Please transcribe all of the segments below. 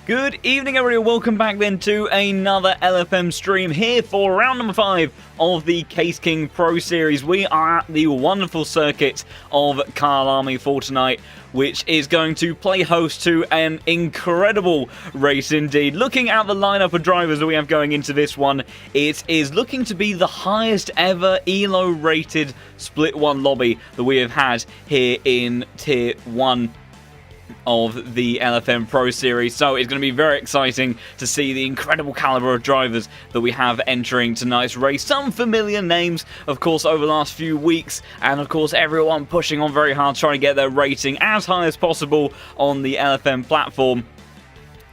Good evening, everybody. Welcome back then to another LFM stream here for round number 5 of the Case King Pro Series. We are at the wonderful circuit of Kyalami for tonight, which is going to play host to an incredible race indeed. Looking at the lineup of drivers that we have going into this one, it is looking to be the highest ever ELO rated Split 1 lobby that we have had here in Tier 1 of the LFM Pro Series, so it's going to be very exciting to see the incredible caliber of drivers that we have entering tonight's race. Some familiar names, of course, over the last few weeks, and of course everyone pushing on very hard trying to get their rating as high as possible on the LFM platform.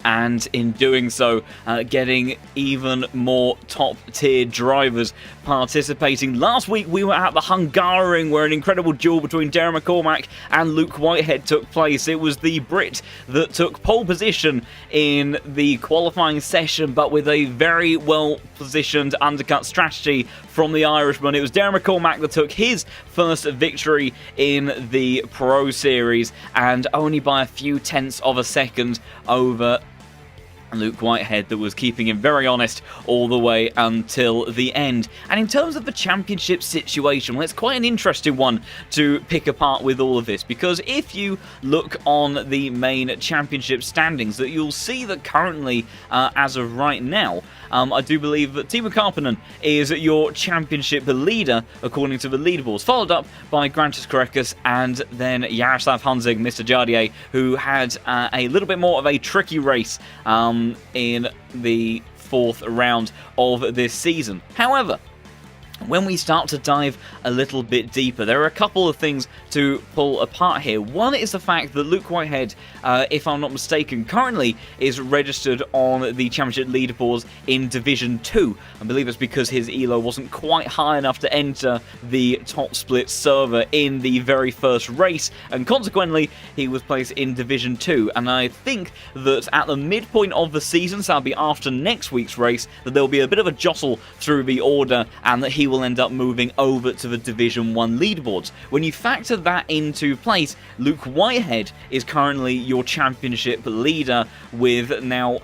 And in doing so, getting even more top-tier drivers participating. Last week, we were at the Hungaroring, where an incredible duel between Darren McCormack and Luke Whitehead took place. It was the Brit that took pole position in the qualifying session, but with a very well-positioned undercut strategy from the Irishman. It was Darren McCormack that took his first victory in the Pro Series, and only by a few tenths of a second over Luke Whitehead, that was keeping him very honest all the way until the end. And in terms of the championship situation, well, it's quite an interesting one to pick apart with all of this, because if you look on the main championship standings, that you'll see that currently, as of right now, I do believe that Timo Karppinen is your championship leader according to the leaderboards, followed up by Grantis Korekis and then Jaroslav Hunzig, Mr. Jardier, who had a little bit more of a tricky race in the 4th round of this season. However, when we start to dive a little bit deeper, there are a couple of things to pull apart here. One is the fact that Luke Whitehead, if I'm not mistaken, currently is registered on the championship leaderboards in Division 2. I believe it's because his ELO wasn't quite high enough to enter the top split server in the very first race, and consequently he was placed in Division 2. And I think that at the midpoint of the season, so that'll be after next week's race, that there'll be a bit of a jostle through the order, and that he will end up moving over to the Division 1 leaderboards. When you factor that into place, Luke Whitehead is currently your championship leader, with now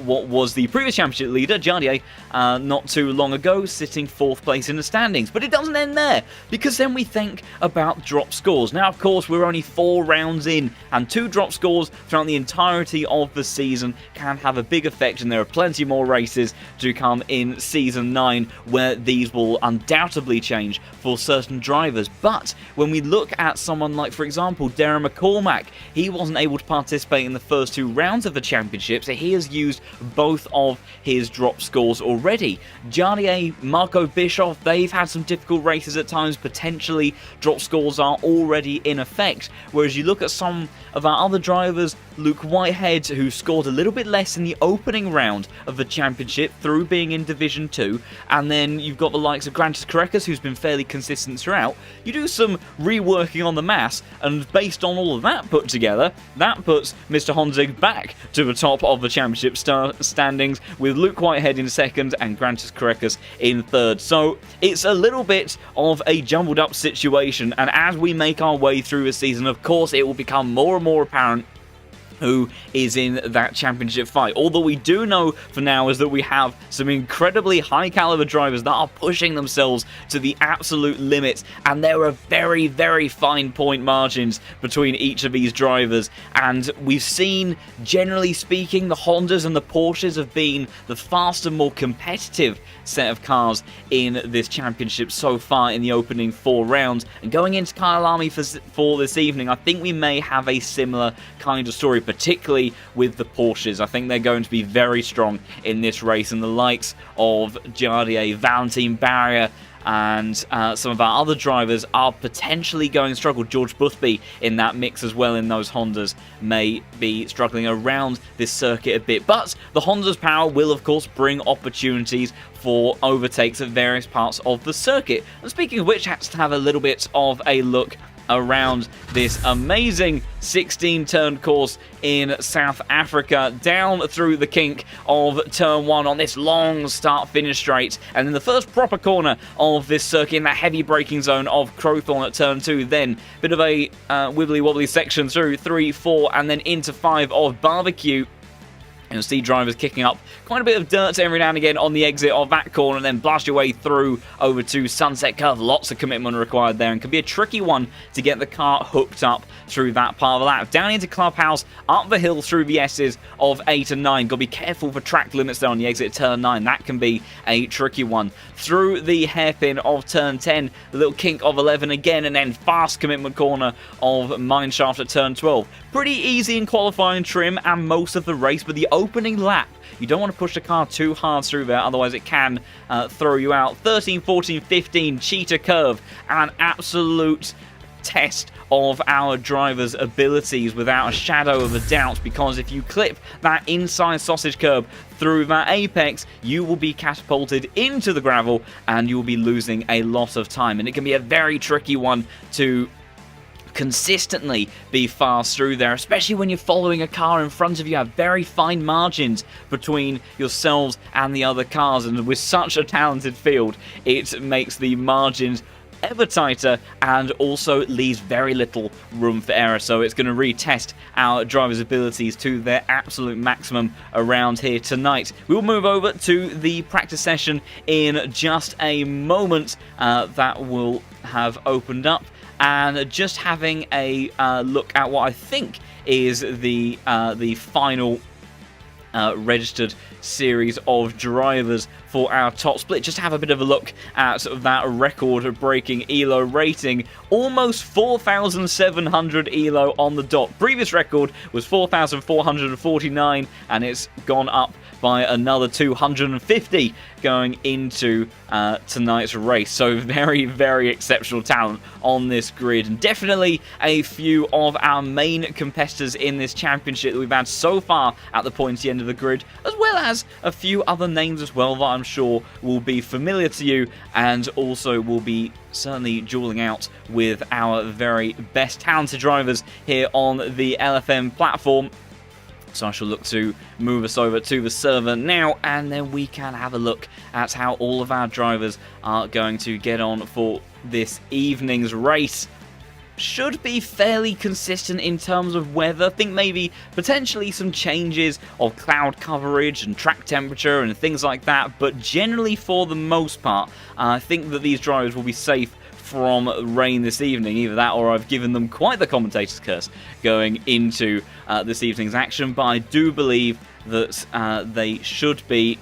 what was the previous championship leader, Jardier, not too long ago, sitting 4th place in the standings. But it doesn't end there, because then we think about drop scores. Now, of course, we're only 4 rounds in, and 2 drop scores throughout the entirety of the season can have a big effect, and there are plenty more races to come in Season 9 where these will undoubtedly change for certain drivers. But when we look at someone like, for example, Darren McCormack, he wasn't able to participate in the first 2 rounds of the championship, so he has used both of his drop scores already. Jardier, Marco Bischoff, they've had some difficult races at times. Potentially drop scores are already in effect, whereas you look at some of our other drivers, Luke Whitehead, who scored a little bit less in the opening round of the championship through being in Division 2, and then you've got the likes of Grantis Korekis, who's been fairly consistent throughout. You do some reworking on the mass, and based on all of that put together, that puts Mr. Honzig back to the top of the championship standings, with Luke Whitehead in 2nd and Grantis Korekis in 3rd. So it's a little bit of a jumbled up situation, and as we make our way through the season, of course, it will become more and more apparent who is in that championship fight. All that we do know for now is that we have some incredibly high caliber drivers that are pushing themselves to the absolute limits, and there are very, very fine point margins between each of these drivers. And we've seen, generally speaking, the Hondas and the Porsches have been the faster, more competitive set of cars in this championship so far in the opening 4 rounds. And going into Kyalami for this evening, I think we may have a similar kind of story, particularly with the Porsches. I think they're going to be very strong in this race, and the likes of Jardier, Valentin Barrier, and some of our other drivers are potentially going to struggle. George Boothby in that mix as well in those Hondas may be struggling around this circuit a bit. But the Honda's power will, of course, bring opportunities for overtakes at various parts of the circuit. And speaking of which, has to have a little bit of a look around this amazing 16-turn course in South Africa, down through the kink of Turn 1 on this long start-finish straight, and in the first proper corner of this circuit in that heavy braking zone of Crowthorne at Turn 2, then a bit of a wibbly-wobbly section through 3, 4, and then into 5 of Barbecue. You'll see drivers kicking up quite a bit of dirt every now and again on the exit of that corner, and then blast your way through over to Sunset Curve. Lots of commitment required there, and can be a tricky one to get the car hooked up through that part of the lap. Down into Clubhouse, up the hill through the S's of 8 and 9. Got to be careful for track limits there on the exit of turn 9. That can be a tricky one. Through the hairpin of turn 10, the little kink of 11 again, and then fast commitment corner of Mineshaft at turn 12. Pretty easy in qualifying trim and most of the race, but the opening lap, you don't want to push the car too hard through there, otherwise it can throw you out. 13, 14, 15, cheetah curve, an absolute test of our driver's abilities without a shadow of a doubt, because if you clip that inside sausage curb through that apex, you will be catapulted into the gravel and you will be losing a lot of time, and it can be a very tricky one to consistently be fast through there, especially when you're following a car in front of you. You have very fine margins between yourselves and the other cars, and with such a talented field, it makes the margins ever tighter and also leaves very little room for error. So it's going to retest our drivers' abilities to their absolute maximum around here tonight. We will move over to the practice session in just a moment. That will have opened up, and just having a look at what I think is the final registered series of drivers for our top split. Just have a bit of a look at that record-breaking ELO rating. Almost 4,700 ELO on the dot. Previous record was 4,449, and it's gone up by another 250 going into tonight's race. So very, very exceptional talent on this grid, and definitely a few of our main competitors in this championship that we've had so far at the pointy end of the grid, as well as a few other names as well that I'm sure will be familiar to you, and also will be certainly dueling out with our very best talented drivers here on the LFM platform. So I shall look to move us over to the server now, and then we can have a look at how all of our drivers are going to get on for this evening's race. Should be fairly consistent in terms of weather. I think maybe potentially some changes of cloud coverage and track temperature and things like that, but generally for the most part, I think that these drivers will be safe from rain this evening. Either that, or I've given them quite the commentator's curse going into this evening's action, but I do believe that they should be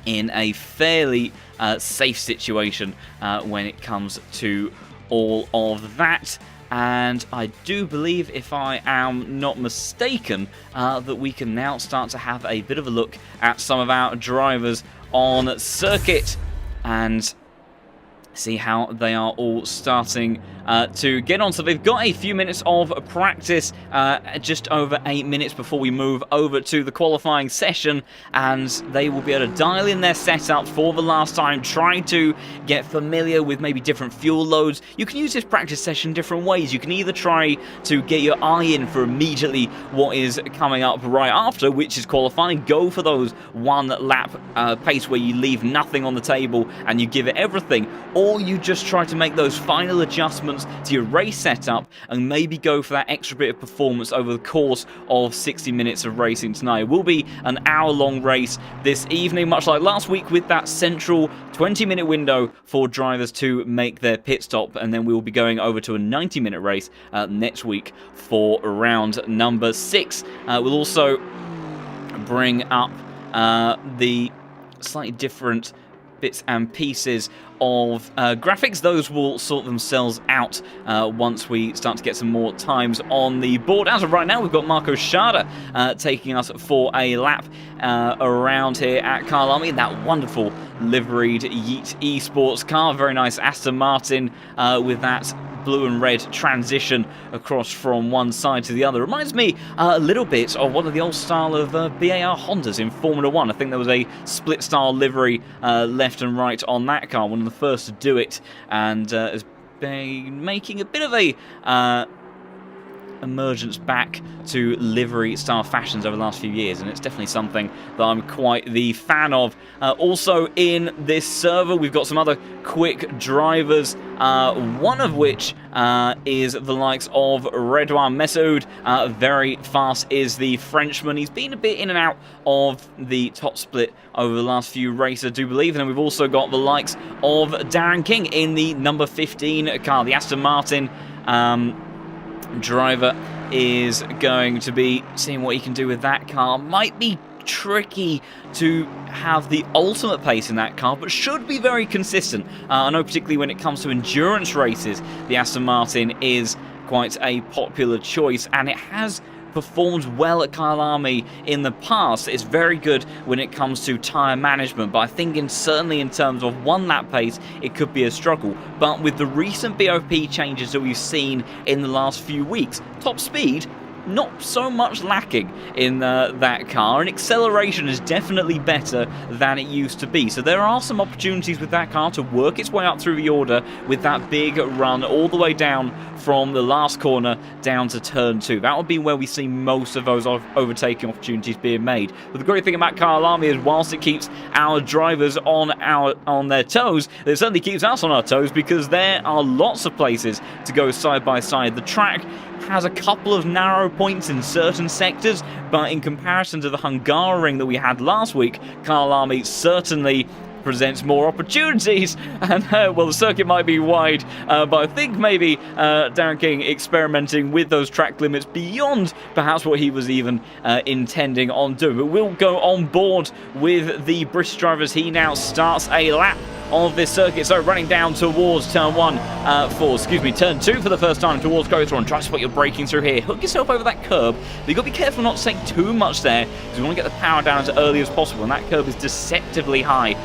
in a fairly safe situation when it comes to all of that. And I do believe, if I am not mistaken, that we can now start to have a bit of a look at some of our drivers on circuit and see how they are all starting to get on. So they've got a few minutes of practice, just over 8 minutes before we move over to the qualifying session, and they will be able to dial in their setup for the last time, trying to get familiar with maybe different fuel loads. You can use this practice session different ways. You can either try to get your eye in for immediately what is coming up right after, which is qualifying. Go for those one lap pace where you leave nothing on the table and you give it everything, or you just try to make those final adjustments to your race setup and maybe go for that extra bit of performance over the course of 60 minutes of racing tonight. It will be an hour-long race this evening, much like last week, with that central 20-minute window for drivers to make their pit stop, and then we will be going over to a 90-minute race next week for round number 6. We'll also bring up the slightly different bits and pieces of graphics. Those will sort themselves out once we start to get some more times on the board. As of right now, we've got Marco Schada taking us for a lap around here at Kyalami. That wonderful liveried Yeet Esports car. Very nice Aston Martin with that blue and red transition across from one side to the other. Reminds me a little bit of one of the old style of BAR Hondas in Formula 1. I think there was a split style livery left and right on that car, one of the first to do it, and has been making a bit of a emergence back to livery style fashions over the last few years, and it's definitely something that I'm quite the fan of. Also in this server we've got some other quick drivers, one of which is the likes of Redouane Messoud. Very fast is the Frenchman. He's been a bit in and out of the top split over the last few races, I do believe. And then we've also got the likes of Darren King in the number 15 car. The Aston Martin driver is going to be seeing what he can do with that car. Might be tricky to have the ultimate pace in that car, but should be very consistent. I know particularly when it comes to endurance races, the Aston Martin is quite a popular choice, and it has performed well at Kyalami in the past. It's very good when it comes to tyre management, but I think certainly in terms of one-lap pace, it could be a struggle. But with the recent BOP changes that we've seen in the last few weeks, top speed not so much lacking in that car, and acceleration is definitely better than it used to be. So there are some opportunities with that car to work its way up through the order with that big run all the way down from the last corner down to turn 2. That would be where we see most of those overtaking opportunities being made. But the great thing about Kyalami is whilst it keeps our drivers on their toes, it certainly keeps us on our toes, because there are lots of places to go side by side. The track has a couple of narrow points in certain sectors, but in comparison to the Hungaroring that we had last week, Kyalami certainly presents more opportunities. And well, the circuit might be wide, but I think maybe Darren King experimenting with those track limits beyond perhaps what he was even intending on doing. But we'll go on board with the British drivers. He now starts a lap of this circuit, so running down towards turn 2 for the first time towards go-through. Try to spot you're braking through here. Hook yourself over that curb, but you've got to be careful not to take too much there, because we want to get the power down as early as possible, and that curb is deceptively high.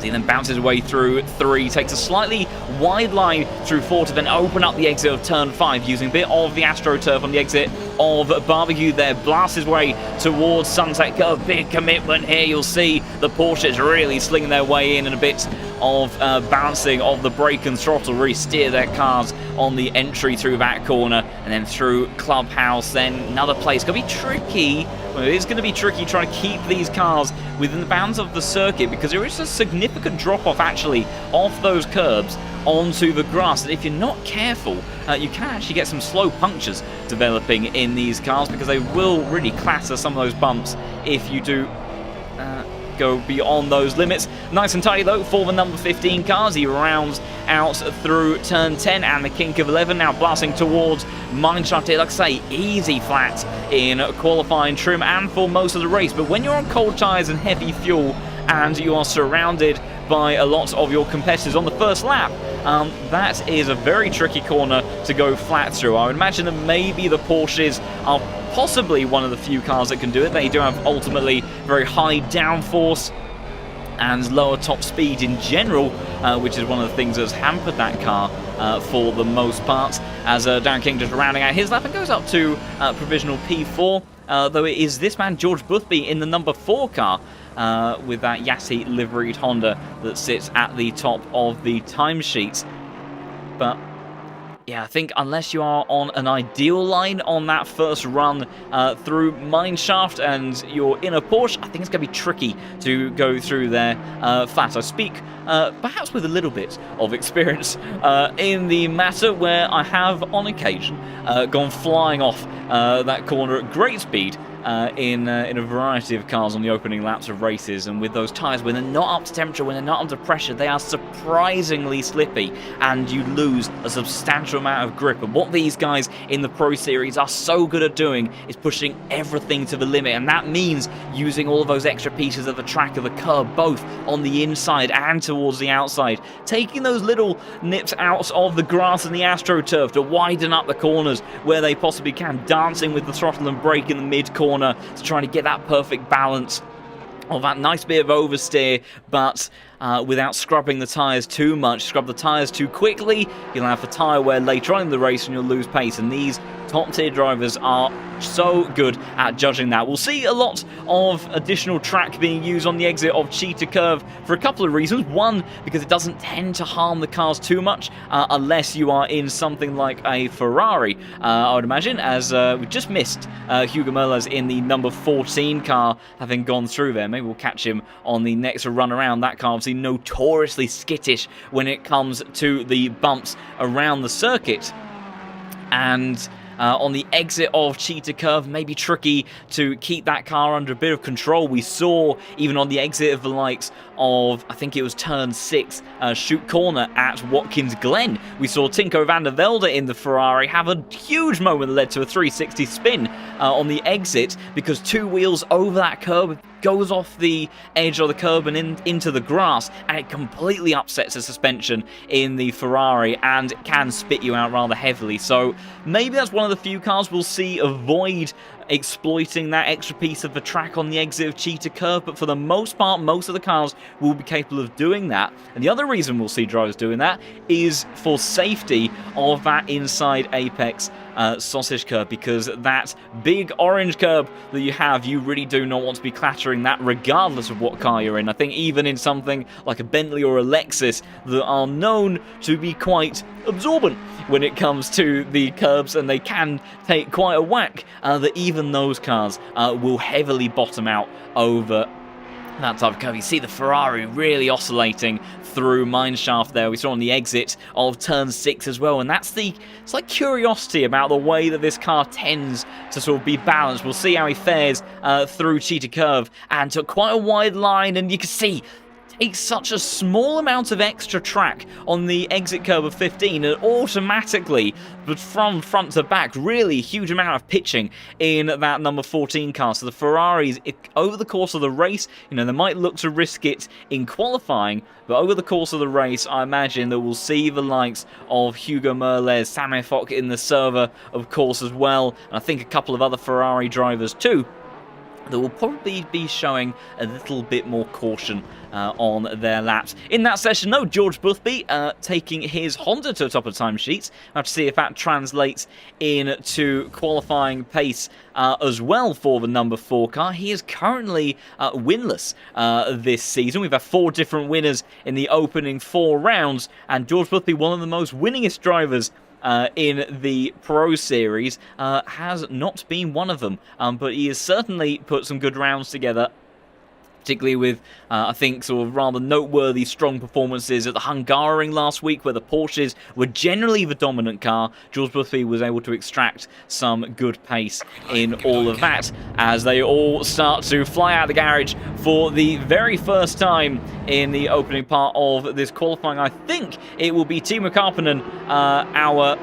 He then bounces his way through 3, takes a slightly wide line through 4 to then open up the exit of turn 5, using a bit of the AstroTurf on the exit of Barbecue there. Blasts his way towards Sunset Curve. Big commitment here. You'll see the Porsches really slinging their way in, and a bit of balancing of the brake and throttle, really steer their cars on the entry through that corner, and then through Clubhouse. Then another place. Going to be tricky. Well, it is going to be tricky trying to keep these cars within the bounds of the circuit, because there is a significant drop-off actually off those curbs onto the grass, and if you're not careful, you can actually get some slow punctures developing in these cars, because they will really clatter some of those bumps if you do go beyond those limits. Nice and tidy though for the number 15 cars. He rounds out through turn 10 and the kink of 11, now blasting towards Mineshaft here. Like I say, easy flat in qualifying trim and for most of the race, but when you're on cold tyres and heavy fuel and you are surrounded by a lot of your competitors on the first lap, that is a very tricky corner to go flat through. I would imagine that maybe the Porsches are possibly one of the few cars that can do it. They do have ultimately very high downforce and lower top speed in general, which is one of the things that's hampered that car for the most part, as Darren King just rounding out his lap and goes up to provisional P4, though it is this man George Boothby in the number 4 car with that Yassi liveried Honda that sits at the top of the timesheets. But yeah, I think unless you are on an ideal line on that first run through Mineshaft and you're in a Porsche, I think it's going to be tricky to go through there flat. I speak perhaps with a little bit of experience in the matter, where I have on occasion gone flying off that corner at great speed in a variety of cars on the opening laps of races, and with those tyres, when they're not up to temperature, when they're not under pressure, they are surprisingly slippy and you lose a substantial amount of grip. And what these guys in the Pro Series are so good at doing is pushing everything to the limit, and that means using all of those extra pieces of the track of the curb, both on the inside and towards the outside, taking those little nips out of the grass and the AstroTurf to widen up the corners where they possibly can, dancing with the throttle and brake in the mid-corner to try to get that perfect balance of that nice bit of oversteer, but without scrubbing the tyres too much. Scrub the tyres too quickly, you'll have a tyre wear later on in the race and you'll lose pace. And these Top tier drivers are so good at judging that. We'll see a lot of additional track being used on the exit of Cheetah Curve for a couple of reasons. One, because it doesn't tend to harm the cars too much unless you are in something like a Ferrari, I would imagine, as we just missed Hugo Merles in the number 14 car having gone through there. Maybe we'll catch him on the next run around. That car obviously notoriously skittish when it comes to the bumps around the circuit. And on the exit of Cheetah Curve, maybe tricky to keep that car under a bit of control. We saw, even on the exit of the likes of, I think it was turn 6, shoot corner at Watkins Glen, we saw Tinko van der Velde in the Ferrari have a huge moment that led to a 360 spin on the exit, because 2 wheels over that curb goes off the edge of the curb and into the grass, and it completely upsets the suspension in the Ferrari and can spit you out rather heavily. So maybe that's one of the few cars we'll see avoid exploiting that extra piece of the track on the exit of Cheetah Curve, but for the most part, most of the cars will be capable of doing that. And the other reason we'll see drivers doing that is for safety of that inside apex sausage curb, because that big orange curb that you have, you really do not want to be clattering that regardless of what car you're in. I think even in something like a Bentley or a Lexus that are known to be quite absorbent when it comes to the curbs, and they can take quite a whack, that even those cars will heavily bottom out over that type of curve. You see the Ferrari really oscillating through mineshaft there. We saw on the exit of turn 6 as well, and it's like curiosity about the way that this car tends to sort of be balanced. We'll see how he fares through Cheetah Curve, and took quite a wide line, and you can see takes such a small amount of extra track on the exit curve of 15, and automatically, but from front to back, really huge amount of pitching in that number 14 car. So the Ferraris, over the course of the race, they might look to risk it in qualifying, but over the course of the race, I imagine that we'll see the likes of Hugo Merles, Samir Fock in the server, of course, as well, and I think a couple of other Ferrari drivers too, that will probably be showing a little bit more caution on their laps. In that session, though, George Boothby taking his Honda to the top of the timesheets. We'll have to see if that translates into qualifying pace as well for the number 4 car. He is currently winless this season. We've had 4 different winners in the opening 4 rounds, and George Boothby, one of the most winningest drivers in the Pro Series, has not been one of them, but he has certainly put some good rounds together, particularly with, I think, sort of rather noteworthy strong performances at the Hungaroring last week, where the Porsches were generally the dominant car. George Boothby was able to extract some good pace in all of that, as they all start to fly out of the garage for the very first time in the opening part of this qualifying. I think it will be Timo Karppinen, our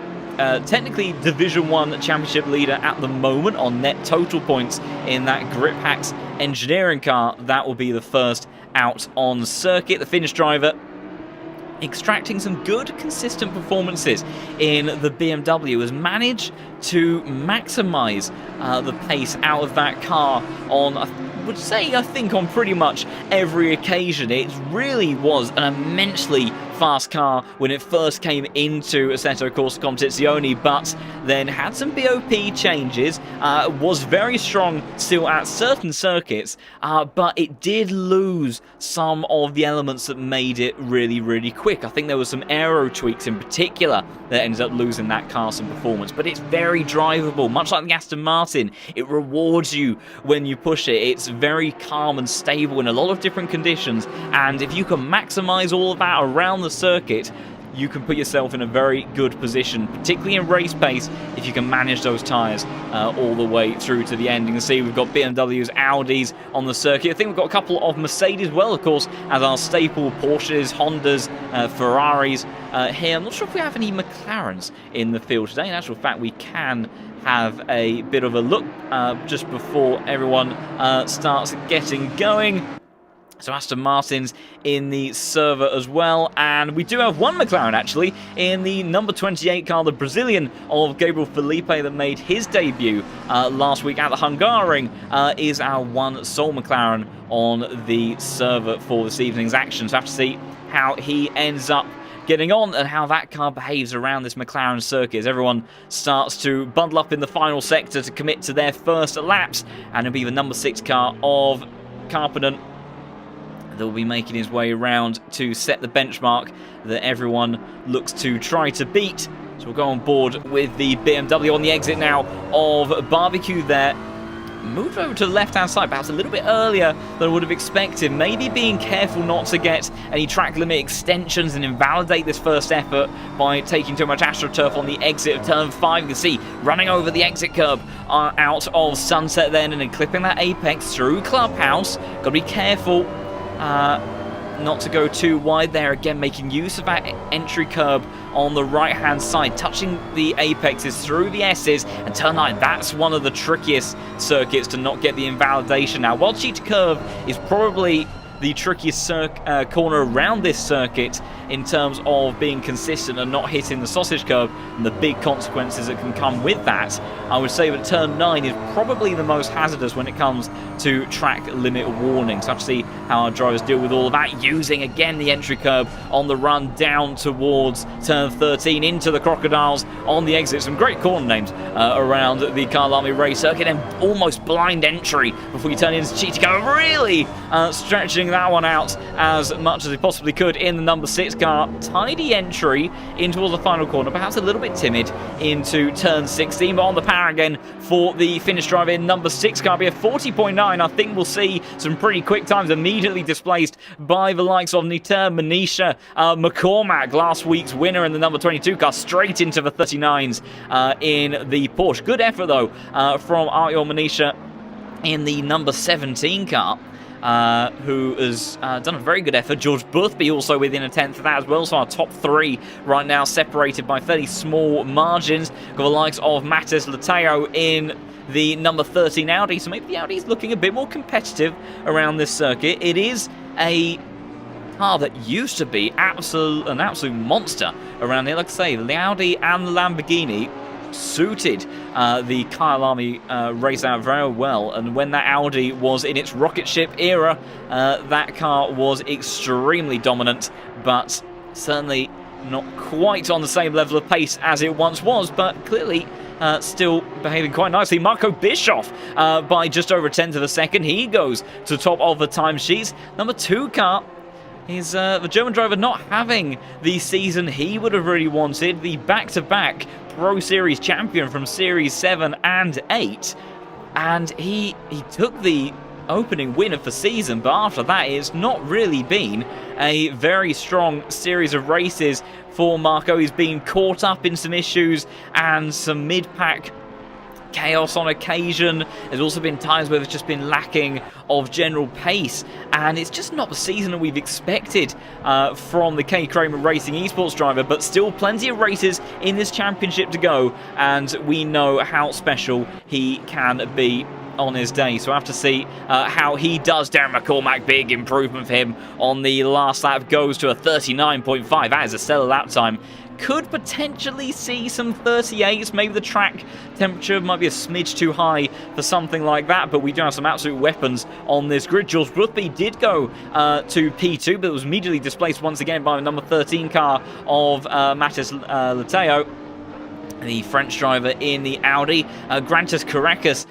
technically Division 1 Championship leader at the moment on net total points in that Grip Hacks engineering car. That will be the first out on circuit. The Finnish driver extracting some good, consistent performances in the BMW, has managed to maximise the pace out of that car on, I would say, I think on pretty much every occasion. It really was an immensely fast car when it first came into Assetto Corsa Competizione, but then had some BOP changes, was very strong still at certain circuits, but it did lose some of the elements that made it really, really quick. I think there were some aero tweaks in particular that ended up losing that car some performance, but it's very drivable. Much like the Aston Martin, it rewards you when you push it. It's very calm and stable in a lot of different conditions, and if you can maximise all of that around the circuit, you can put yourself in a very good position, particularly in race pace, if you can manage those tyres all the way through to the end. You can see we've got BMWs, Audis on the circuit. I think we've got a couple of Mercedes, well, of course, as our staple Porsches, Hondas, Ferraris here. I'm not sure if we have any McLarens in the field today. In actual fact, we can have a bit of a look just before everyone starts getting going. So Aston Martin's in the server as well, and we do have one McLaren actually in the number 28 car, the Brazilian of Gabriel Felipe that made his debut last week at the Hungaroring, is our one sole McLaren on the server for this evening's action. So I have to see how he ends up getting on and how that car behaves around this McLaren circuit as everyone starts to bundle up in the final sector to commit to their first laps, and it'll be the number 6 car of Karppinen that will be making his way around to set the benchmark that everyone looks to try to beat. So we'll go on board with the BMW on the exit now of Barbecue there. Moved over to the left-hand side, perhaps a little bit earlier than I would have expected. Maybe being careful not to get any track limit extensions and invalidate this first effort by taking too much AstroTurf on the exit of turn 5. You can see running over the exit curb out of Sunset then and then clipping that apex through Clubhouse. Got to be careful not to go too wide there. Again, making use of that entry curb on the right-hand side, touching the apexes through the S's, and turn 9, that's one of the trickiest circuits to not get the invalidation. Now, while Cheetah Curve is probably the trickiest corner around this circuit in terms of being consistent and not hitting the sausage curb and the big consequences that can come with that, I would say that turn 9 is probably the most hazardous when it comes to track limit warnings. So I have to see how our drivers deal with all of that, using again the entry curb on the run down towards turn 13 into the Crocodiles on the exit. Some great corner names around the Kyalami race circuit, and almost blind entry before you turn into Cheetah Curve, really stretching that one out as much as he possibly could in the number 6 car. Tidy entry in towards the final corner, perhaps a little bit timid into turn 16, but on the power again for the Finnish driver in number 6 car. Be a 40.9. I think we'll see some pretty quick times immediately displaced by the likes of Niter, Manisha, McCormack, last week's winner in the number 22 car, straight into the 39s in the Porsche. Good effort though from Artyom Manisha in the number 17 car. Who has done a very good effort. George Boothby also within a tenth of that as well. So our top 3 right now separated by fairly small margins. Got the likes of Mattes Lateo in the number 13 Audi. So maybe the Audi's looking a bit more competitive around this circuit. It is a car that used to be an absolute monster around here. Like I say, the Audi and the Lamborghini suited the Kyalami race out very well, and when that Audi was in its rocket ship era, that car was extremely dominant, but certainly not quite on the same level of pace as it once was, but clearly still behaving quite nicely. Marco Bischoff by just over a tenth of a second. He goes to the top of the timesheets. Number 2 car is the German driver not having the season he would have really wanted. The back-to-back Pro Series champion from Series 7 and 8. And he took the opening win of the season, but after that it's not really been a very strong series of races for Marco. He's been caught up in some issues and some mid-pack chaos on occasion. There's also been times where there's just been lacking of general pace, and it's just not the season that we've expected from the K Kramer Racing esports driver, but still plenty of races in this championship to go, and we know how special he can be on his day. So I have to see how he does. Darren McCormack, big improvement for him on the last lap, goes to a 39.5. That is a stellar lap time. Could potentially see some 38s. Maybe the track temperature might be a smidge too high for something like that, but we do have some absolute weapons on this grid. George Boothby did go to P2, but was immediately displaced once again by the number 13 car of Mattes Lateo, the French driver in the Audi. Grantas Caracas,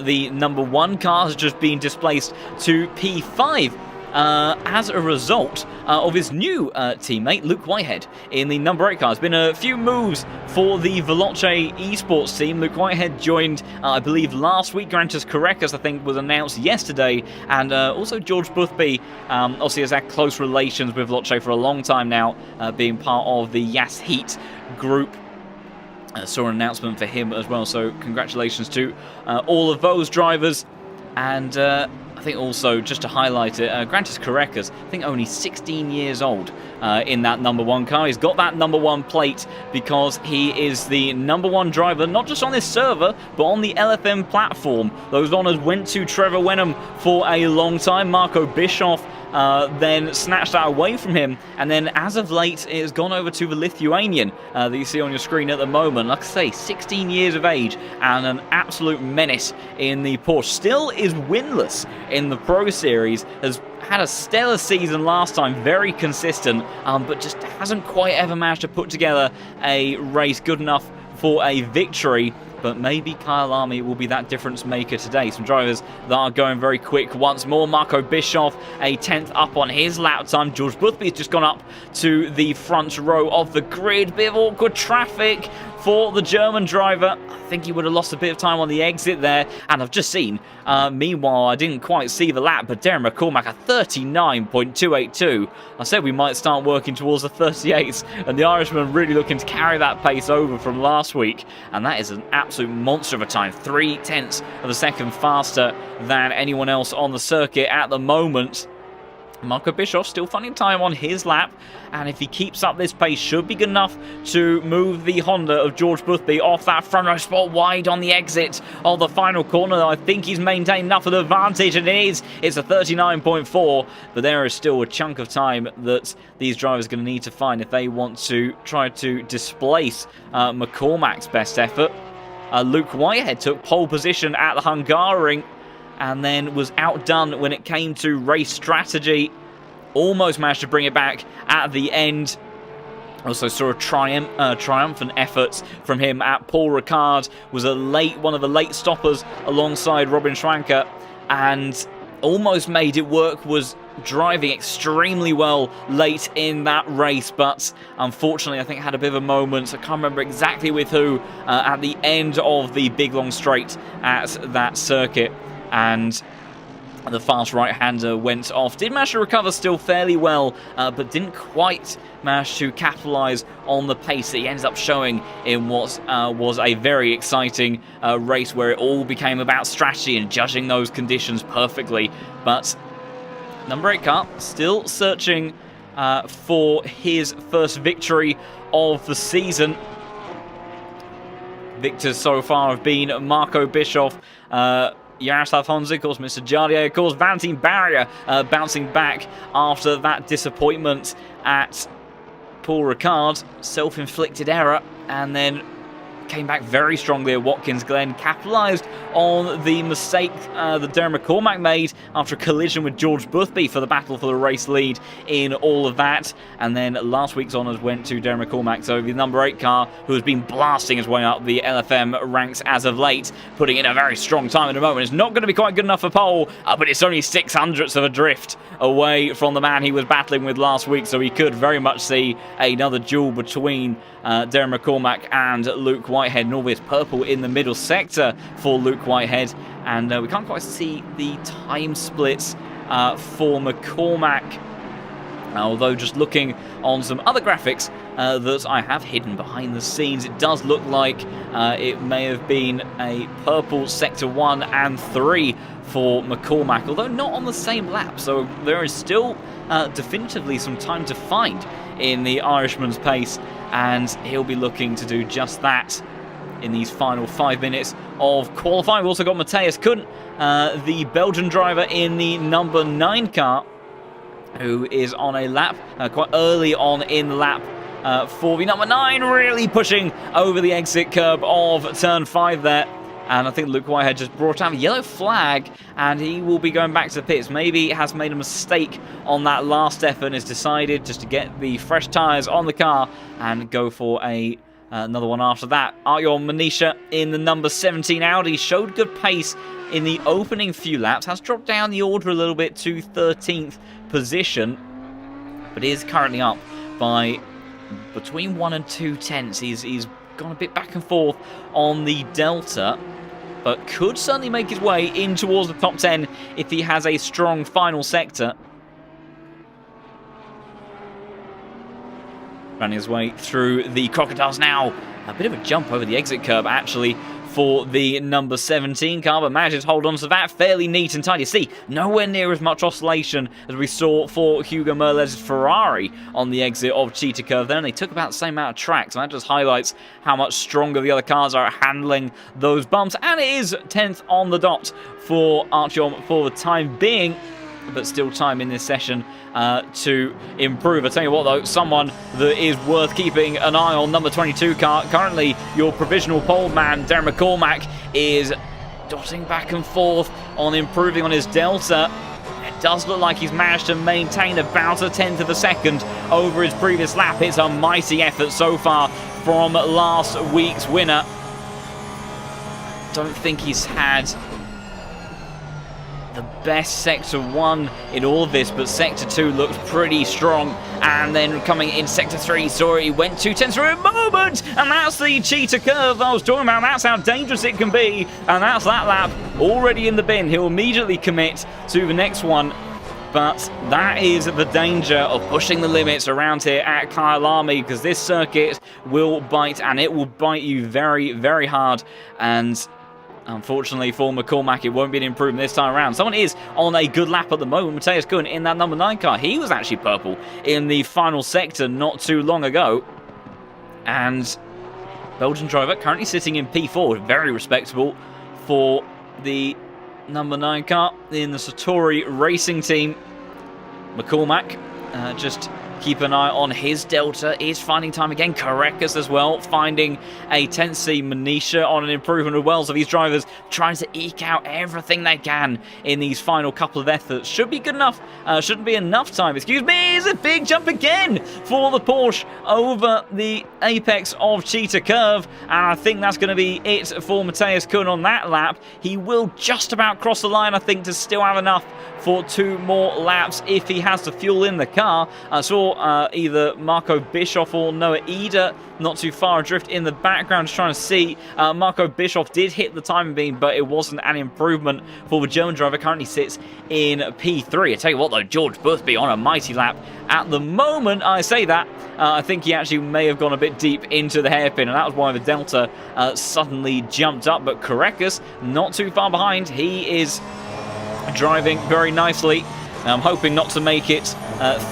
the number 1 car, has just been displaced to P5 as a result of his new teammate, Luke Whitehead, in the number 8 car. There's been a few moves for the Veloce esports team. Luke Whitehead joined, I believe, last week. Grantas Caracas, I think, was announced yesterday. And also George Boothby, obviously, has had close relations with Veloce for a long time now, being part of the Yas Heat group. Saw an announcement for him as well, so congratulations to all of those drivers. And I think also, just to highlight it, Grantas Caracas, I think only 16 years old in that number 1 car. He's got that number 1 plate because he is the number 1 driver, not just on this server, but on the LFM platform. Those honours went to Trevor Wenham for a long time. Marco Bischoff then snatched that away from him, and then as of late it has gone over to the Lithuanian that you see on your screen at the moment. Like I say, 16 years of age and an absolute menace in the Porsche. Still is winless in the Pro Series, has had a stellar season last time, very consistent, but just hasn't quite ever managed to put together a race good enough for a victory. But maybe Kyalami will be that difference maker today. Some drivers that are going very quick once more. Marco Bischoff, a 10th up on his lap time. George Boothby's just gone up to the front row of the grid. Bit of awkward traffic for the German driver. I think he would have lost a bit of time on the exit there. And I've just seen, meanwhile, I didn't quite see the lap, but Darren McCormack, a 39.282. I said we might start working towards the 38s, and the Irishman really looking to carry that pace over from last week. And that is an absolute monster of a time. 0.3 of a second faster than anyone else on the circuit at the moment. Marco Bischoff still finding time on his lap, and if he keeps up this pace, should be good enough to move the Honda of George Boothby off that front row spot wide on the exit of the final corner. I think he's maintained enough of the advantage, and it's a 39.4, but there is still a chunk of time that these drivers are going to need to find if they want to try to displace McCormack's best effort. Luke Whitehead took pole position at the Hungaroring, and then was outdone when it came to race strategy. Almost managed to bring it back at the end. Also saw a triumphant efforts from him at Paul Ricard. Was one of the late stoppers alongside Robin Schwanker, and almost made it work. Was driving extremely well late in that race, but unfortunately I think had a bit of a moment. I can't remember exactly with who at the end of the big long straight at that circuit. And the fast right-hander went off. Did manage to recover still fairly well, but didn't quite manage to capitalise on the pace that he ends up showing in what was a very exciting race where it all became about strategy and judging those conditions perfectly. But number 8 car still searching for his first victory of the season. Victors so far have been Marco Bischoff, Jaroslav Honza, of course, Mr. Jardier, of course, Valentin Barrier bouncing back after that disappointment at Paul Ricard. Self-inflicted error, and then came back very strongly at Watkins Glen, capitalised on the mistake that Darren McCormack made after a collision with George Boothby for the battle for the race lead in all of that. And then last week's honours went to Darren McCormack, so the number 8 car, who has been blasting his way up the LFM ranks as of late, putting in a very strong time at the moment. It's not going to be quite good enough for pole, but it's only 600ths of a drift away from the man he was battling with last week, so we could very much see another duel between Darren McCormack and Luke Whitehead. Norvis purple in the middle sector for Luke Whitehead, and we can't quite see the time splits for McCormack, although just looking on some other graphics that I have hidden behind the scenes, it does look like it may have been a purple sector 1 and 3 for McCormack, although not on the same lap, so there is still definitively some time to find in the Irishman's pace, and he'll be looking to do just that in these final 5 minutes of qualifying. We've also got Matthias Kuhn, the Belgian driver in the number 9 car, who is on a lap, quite early on in the lap for the number 9, really pushing over the exit curb of turn 5 there. And I think Luke Whitehead just brought out a yellow flag, and he will be going back to the pits. Maybe has made a mistake on that last effort and has decided just to get the fresh tyres on the car and go for another one after that. Artyom Manisha in the number 17 Audi showed good pace in the opening few laps. Has dropped down the order a little bit to 13th position, but is currently up by between 1 and 2 tenths. He's gone a bit back and forth on the Delta, but could certainly make his way in towards the top 10 if he has a strong final sector. Running his way through the Crocodiles now. A bit of a jump over the exit curb, actually, for the number 17 car, but manages to hold on to that fairly neat and tidy. See, nowhere near as much oscillation as we saw for Hugo Merlez's Ferrari on the exit of Cheetah Curve there, and they took about the same amount of tracks, and that just highlights how much stronger the other cars are at handling those bumps. And it is 10th on the dot for Artyom for the time being, but still time in this session to improve. I tell you what though, someone that is worth keeping an eye on, number 22 car, currently your provisional pole man, Darren McCormack, is dotting back and forth on improving on his delta. It does look like he's managed to maintain about a tenth of a second over his previous lap. It's a mighty effort so far from last week's winner. Don't think he's had the best Sector 1 in all of this, but Sector 2 looked pretty strong. And then coming in Sector 3, saw he went 2/10 for a moment, and that's the cheetah curve I was talking about. That's how dangerous it can be, and that's that lap already in the bin. He'll immediately commit to the next one. But that is the danger of pushing the limits around here at Kyalami, because this circuit will bite, and it will bite you very, very hard. And unfortunately for McCormack, it won't be an improvement this time around. Someone is on a good lap at the moment. Matthias Kuhn in that number 9 car. He was actually purple in the final sector not too long ago. And Belgian driver currently sitting in P4. Very respectable for the number 9 car in the Satori Racing team. McCormack just keep an eye on his delta. Is finding time again. Karekas as well, finding a 10th Manisha on an improvement as well. So these drivers trying to eke out everything they can in these final couple of efforts. Should be good enough. Shouldn't be enough time. Excuse me. It's a big jump again for the Porsche over the apex of Cheetah Curve. And I think that's going to be it for Matthias Kuhn on that lap. He will just about cross the line, I think, to still have enough for 2 more laps if he has the fuel in the car. I saw either Marco Bischoff or Noah Eder not too far adrift in the background, just trying to see. Marco Bischoff did hit the timing beam, but it wasn't an improvement for the German driver. Currently sits in P3. I tell you what though, George Boothby on a mighty lap at the moment. I say that, I think he actually may have gone a bit deep into the hairpin, and that was why the delta suddenly jumped up. But Karekas not too far behind. He is driving very nicely. I'm hoping not to make it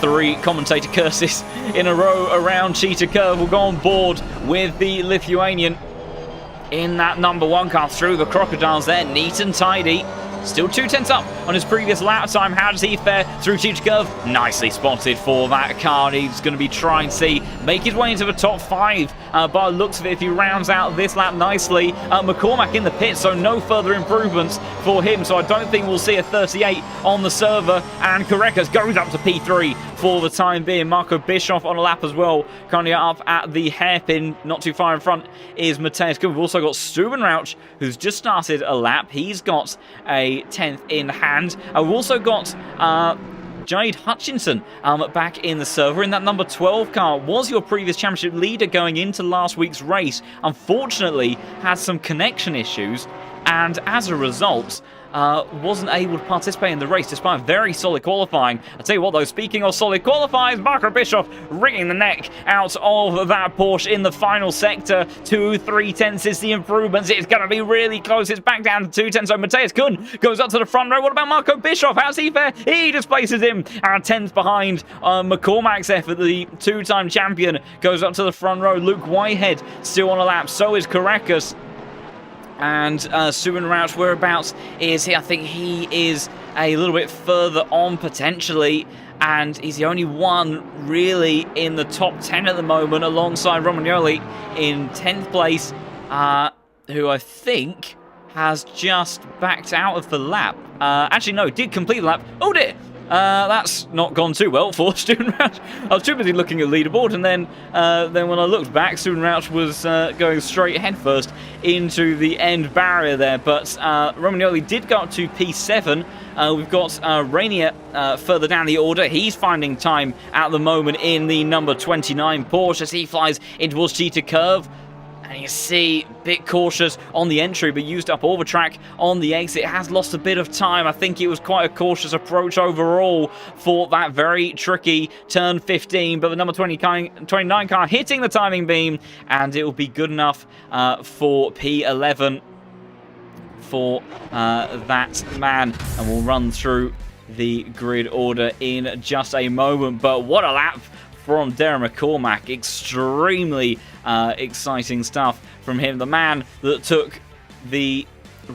3 commentator curses in a row around Cheetah Curve. We'll go on board with the Lithuanian in that number 1 car through the crocodiles there, neat and tidy. Still 2/10 up on his previous lap time. How does he fare through Cheetah Curve? Nicely spotted for that car. He's going to be trying to make his way into the top 5. By the looks of it, if he rounds out this lap nicely. McCormack in the pit, so no further improvements for him. So I don't think we'll see a 38 on the server. And Karekas goes up to P3 for the time being. Marco Bischoff on a lap as well. Currently up at the hairpin, not too far in front, is Matthias Kuhn. We've also got Stubenrauch, who's just started a lap. He's got a 10th in hand. We've also got Jade Hutchinson back in the server in that number 12 car. Was your previous championship leader going into last week's race. Unfortunately, had some connection issues, and as a result, wasn't able to participate in the race despite a very solid qualifying. I tell you what though, speaking of solid qualifiers, Marco Bischoff wringing the neck out of that Porsche in the final sector. 2/3 is the improvements. It's going to be really close. It's back down to 2/10. So Matthias Kuhn goes up to the front row. What about Marco Bischoff? How's he fare? He displaces him. And 10th behind McCormack's effort. The 2-time champion goes up to the front row. Luke Whitehead still on a lap. So is Karekas. And Stubenrauch, whereabouts is he? I think he is a little bit further on potentially, and he's the only one really in the top 10 at the moment, alongside Romagnoli in 10th place, who I think has just backed out of the lap. Actually, no, did complete the lap. Oh dear! That's not gone too well for Stubenrauch. I was too busy looking at leaderboard, and then when I looked back, Stubenrauch was going straight headfirst into the end barrier there. But Romagnoli did go up to P7. We've got Rainier further down the order. He's finding time at the moment in the number 29 Porsche as he flies in towards Cheetah Curve. And you see, a bit cautious on the entry, but used up all the track on the exit. Has lost a bit of time. I think it was quite a cautious approach overall for that very tricky turn 15. But the number 29 car hitting the timing beam, and it will be good enough for P11 for that man. And we'll run through the grid order in just a moment. But what a lap from Darren McCormack. Extremely exciting stuff from him. The man that took the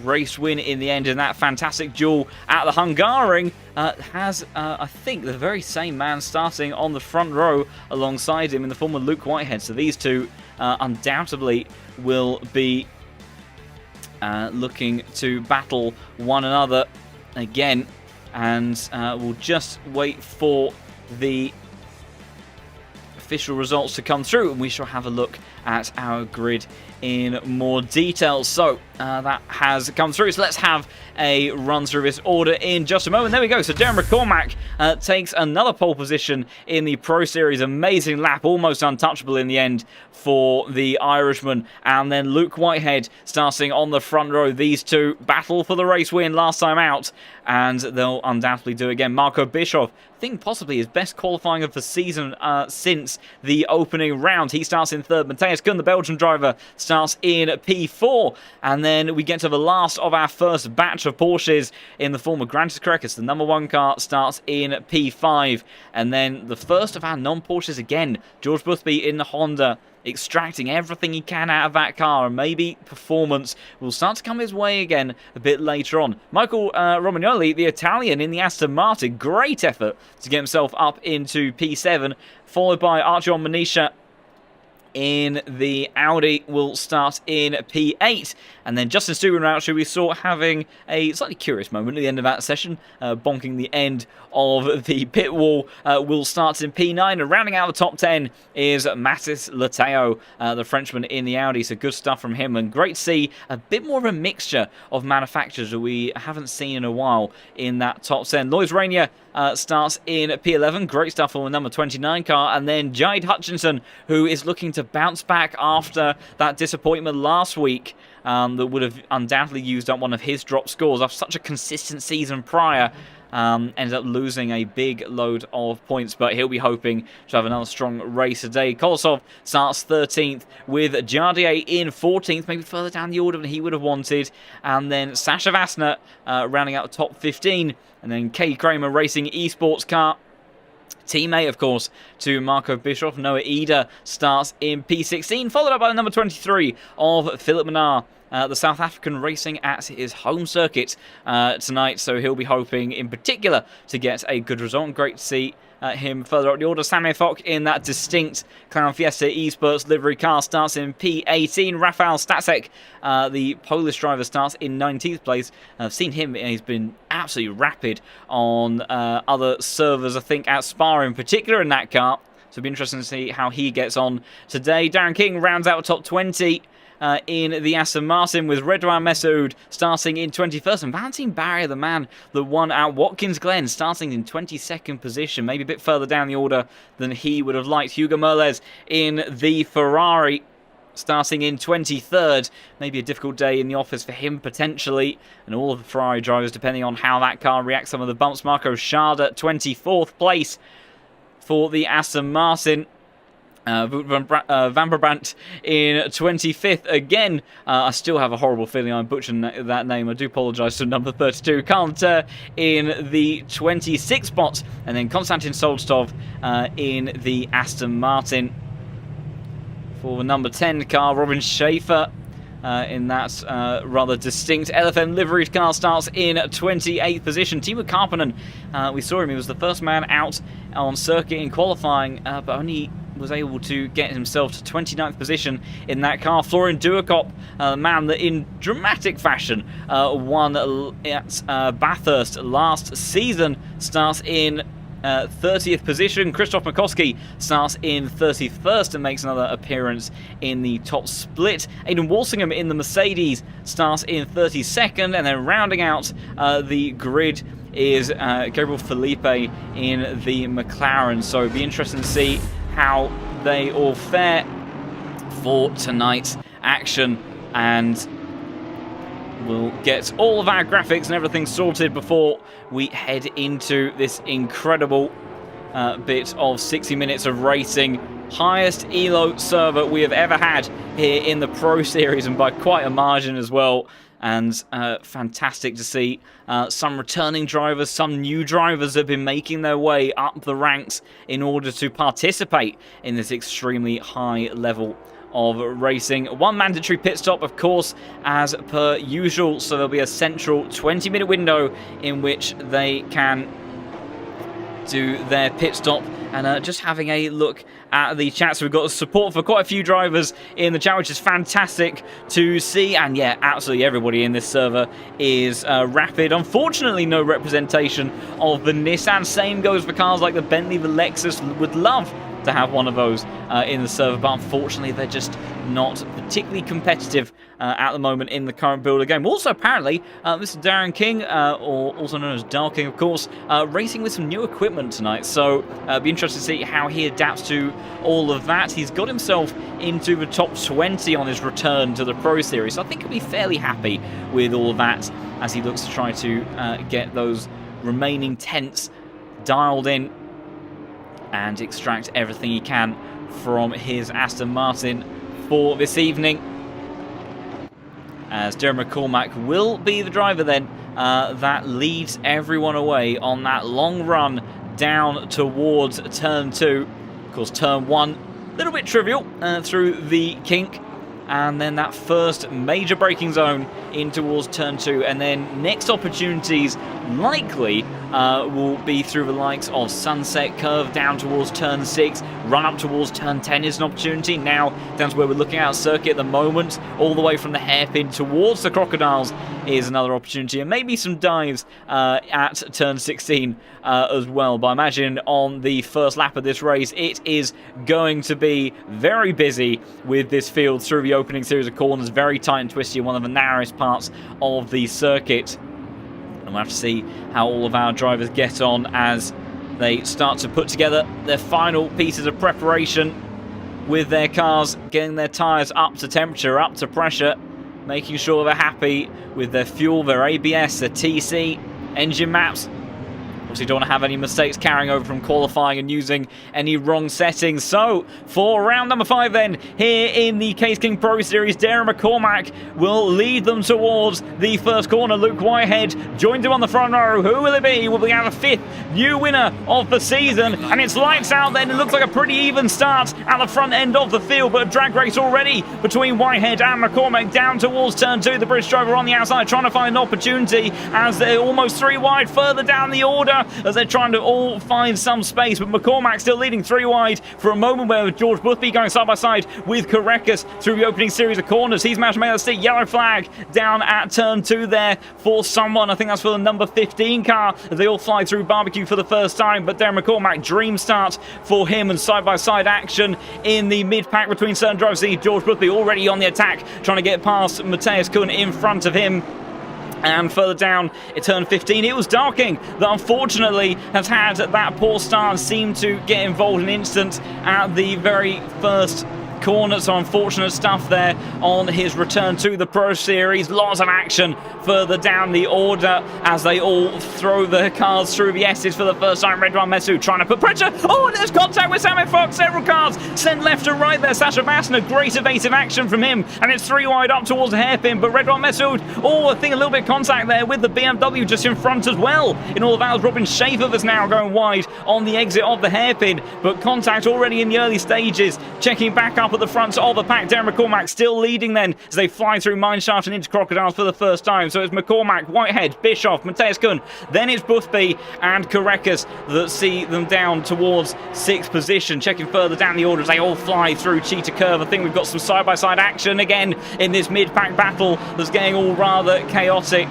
race win in the end in that fantastic duel at the Hungaroring has, I think, the very same man starting on the front row alongside him in the form of Luke Whitehead. So these two undoubtedly will be looking to battle one another again. And we'll just wait for the official results to come through, and we shall have a look at our grid in more detail. So that has come through, so let's have a run through this order in just a moment. There we go. So Darren McCormack takes another pole position in the Pro Series. Amazing lap, almost untouchable in the end for the Irishman. And then Luke Whitehead starting on the front row. These two battle for the race win last time out, and they'll undoubtedly do again. Marco Bischoff, I think possibly his best qualifying of the season since the opening round. He starts in third. Matthias Kuhn, the Belgian driver, starts in P4. And then we get to the last of our first batch of Porsches in the form of Grantis Krekus. The number 1 car starts in P5. And then the first of our non-Porsches again, George Boothby in the Honda, extracting everything he can out of that car, and maybe performance will start to come his way again a bit later on. Michael Romagnoli, the Italian in the Aston Martin, great effort to get himself up into P7, followed by Archon Manisha in the Audi, will start in P8. And then Justin Stubenrauch, who we saw having a slightly curious moment at the end of that session, bonking the end of the pit wall, will start in P9. And rounding out the top 10 is Mathis Lateo, the Frenchman in the Audi. So good stuff from him, and great to see a bit more of a mixture of manufacturers that we haven't seen in a while in that top 10. Lois Rainier starts in P11. Great stuff for the number 29 car. And then Jade Hutchinson, who is looking to bounce back after that disappointment last week, that would have undoubtedly used up one of his drop scores after such a consistent season prior. Ended up losing a big load of points, but he'll be hoping to have another strong race today. Kolosov starts 13th with Jardier in 14th, maybe further down the order than he would have wanted. And then Sasha Vassner rounding out the top 15. And then Kay Kramer racing esports car. Teammate, of course, to Marco Bischoff. Noah Eder starts in P16, followed up by the number 23 of Philip Menard, the South African, racing at his home circuit tonight. So he'll be hoping in particular to get a good result. Great to see him further up the order. Samir Fock in that distinct Clown Fiesta eSports livery car starts in P18. Rafael Stacek, the Polish driver, starts in 19th place. I've seen him, he's been absolutely rapid on other servers, I think at Spa in particular in that car. So it'll be interesting to see how he gets on today. Darren King rounds out the top 20 in the Aston Martin, with Redouane Messoud starting in 21st, and Valentin Barrier, the man that won at Watkins Glen, starting in 22nd position, maybe a bit further down the order than he would have liked. Hugo Merles in the Ferrari, starting in 23rd. Maybe a difficult day in the office for him potentially, and all of the Ferrari drivers depending on how that car reacts some of the bumps. Marco Schade 24th place for the Aston Martin. Van Brabant in 25th again. I still have a horrible feeling I'm butchering that name. I do apologise to number 32. Carl in the 26th spot. And then Konstantin Solstov in the Aston Martin. For the number 10 car, Robin Schaefer in that rather distinct LFM liveried car starts in 28th position. Timo Karppinen, we saw him. He was the first man out on circuit in qualifying, but only was able to get himself to 29th position in that car. Florian Duakop, the man that in dramatic fashion won at Bathurst last season, starts in 30th position. Christoph Makowski starts in 31st and makes another appearance in the top split. Aidan Walsingham in the Mercedes starts in 32nd, and then rounding out the grid is Gabriel Felipe in the McLaren. So it'll be interesting to see how they all fare for tonight's action, and we'll get all of our graphics and everything sorted before we head into this incredible bit of 60 minutes of racing. Highest ELO server we have ever had here in the Pro Series, and by quite a margin as well. And fantastic to see some returning drivers, some new drivers have been making their way up the ranks in order to participate in this extremely high level of racing. One mandatory pit stop, of course, as per usual, so there'll be a central 20-minute window in which they can do their pit stop, and just having a look at the chat. So we've got support for quite a few drivers in the chat, which is fantastic to see. And yeah, absolutely everybody in this server is rapid. Unfortunately, no representation of the Nissan. Same goes for cars like the Bentley, the Lexus. Would love to have one of those in the server, but unfortunately they're just not particularly competitive at the moment in the current builder game. Also, apparently, Mr. Darren King, or also known as Dark King, of course, racing with some new equipment tonight, so be interested to see how he adapts to all of that. He's got himself into the top 20 on his return to the Pro Series, so I think he'll be fairly happy with all of that as he looks to try to get those remaining tenths dialed in and extract everything he can from his Aston Martin for this evening. As Darren McCormack will be the driver then that leads everyone away on that long run down towards turn 2. Of course, turn 1, a little bit trivial through the kink. And then that first major braking zone in towards turn 2. And then next opportunities likely will be through the likes of Sunset Curve down towards turn 6. Run up towards turn 10 is an opportunity. Now down to where we're looking at circuit at the moment. All the way from the hairpin towards the Crocodiles is another opportunity. And maybe some dives at turn 16 as well. But I imagine on the first lap of this race, it is going to be very busy with this field through the opening series of corners. Very tight and twisty, one of the narrowest parts of the circuit. And we'll have to see how all of our drivers get on as they start to put together their final pieces of preparation with their cars, getting their tyres up to temperature, up to pressure, making sure they're happy with their fuel, their ABS, their TC, engine maps. Obviously don't want to have any mistakes carrying over from qualifying and using any wrong settings. So, for round number 5 then, here in the Case King Pro Series, Darren McCormack will lead them towards the first corner. Luke Whitehead joins him on the front row. Who will it be? Will we have a 5th new winner of the season? And it's lights out then. It looks like a pretty even start at the front end of the field, but a drag race already between Whitehead and McCormack down towards turn 2. The British driver on the outside trying to find an opportunity as they're almost 3 wide further down the order, as they're trying to all find some space, but McCormack still leading 3 wide for a moment where George Boothby going side by side with Karekas through the opening series of corners. He's managed to make that stick. Yellow flag down at turn 2 there for someone. I think that's for the number 15 car. They all fly through barbecue for the first time, but Darren McCormack, dream start for him, and side by side action in the mid pack between certain drivers. See George Boothby already on the attack, trying to get past Matthias Kuhn in front of him. And further down at turn 15, it was Darking that unfortunately has had that poor start and seemed to get involved in an instant at the very first corner. So unfortunate stuff there on his return to the Pro Series. Lots of action further down the order as they all throw their cars through the S's for the first time. Redwan Mesu trying to put pressure. Oh, and there's contact with Sammy Fox. Several cars sent left to right there. Sasha Vassner, great evasive action from him. And it's 3 wide up towards the hairpin. But Redwan Mesu, I think a little bit of contact there with the BMW just in front as well. In all of ours, Robin Schaefer is now going wide on the exit of the hairpin. But contact already in the early stages. Checking back up at the front of the pack. Darren McCormack still leading then as they fly through Mineshaft and into Crocodiles for the first time. So it's McCormack, Whitehead, Bischoff, Matthias Kuhn. Then it's Boothby and Karekas that see them down towards 6th position. Checking further down the order as they all fly through Cheetah Curve. I think we've got some side-by-side action again in this mid-pack battle that's getting all rather chaotic.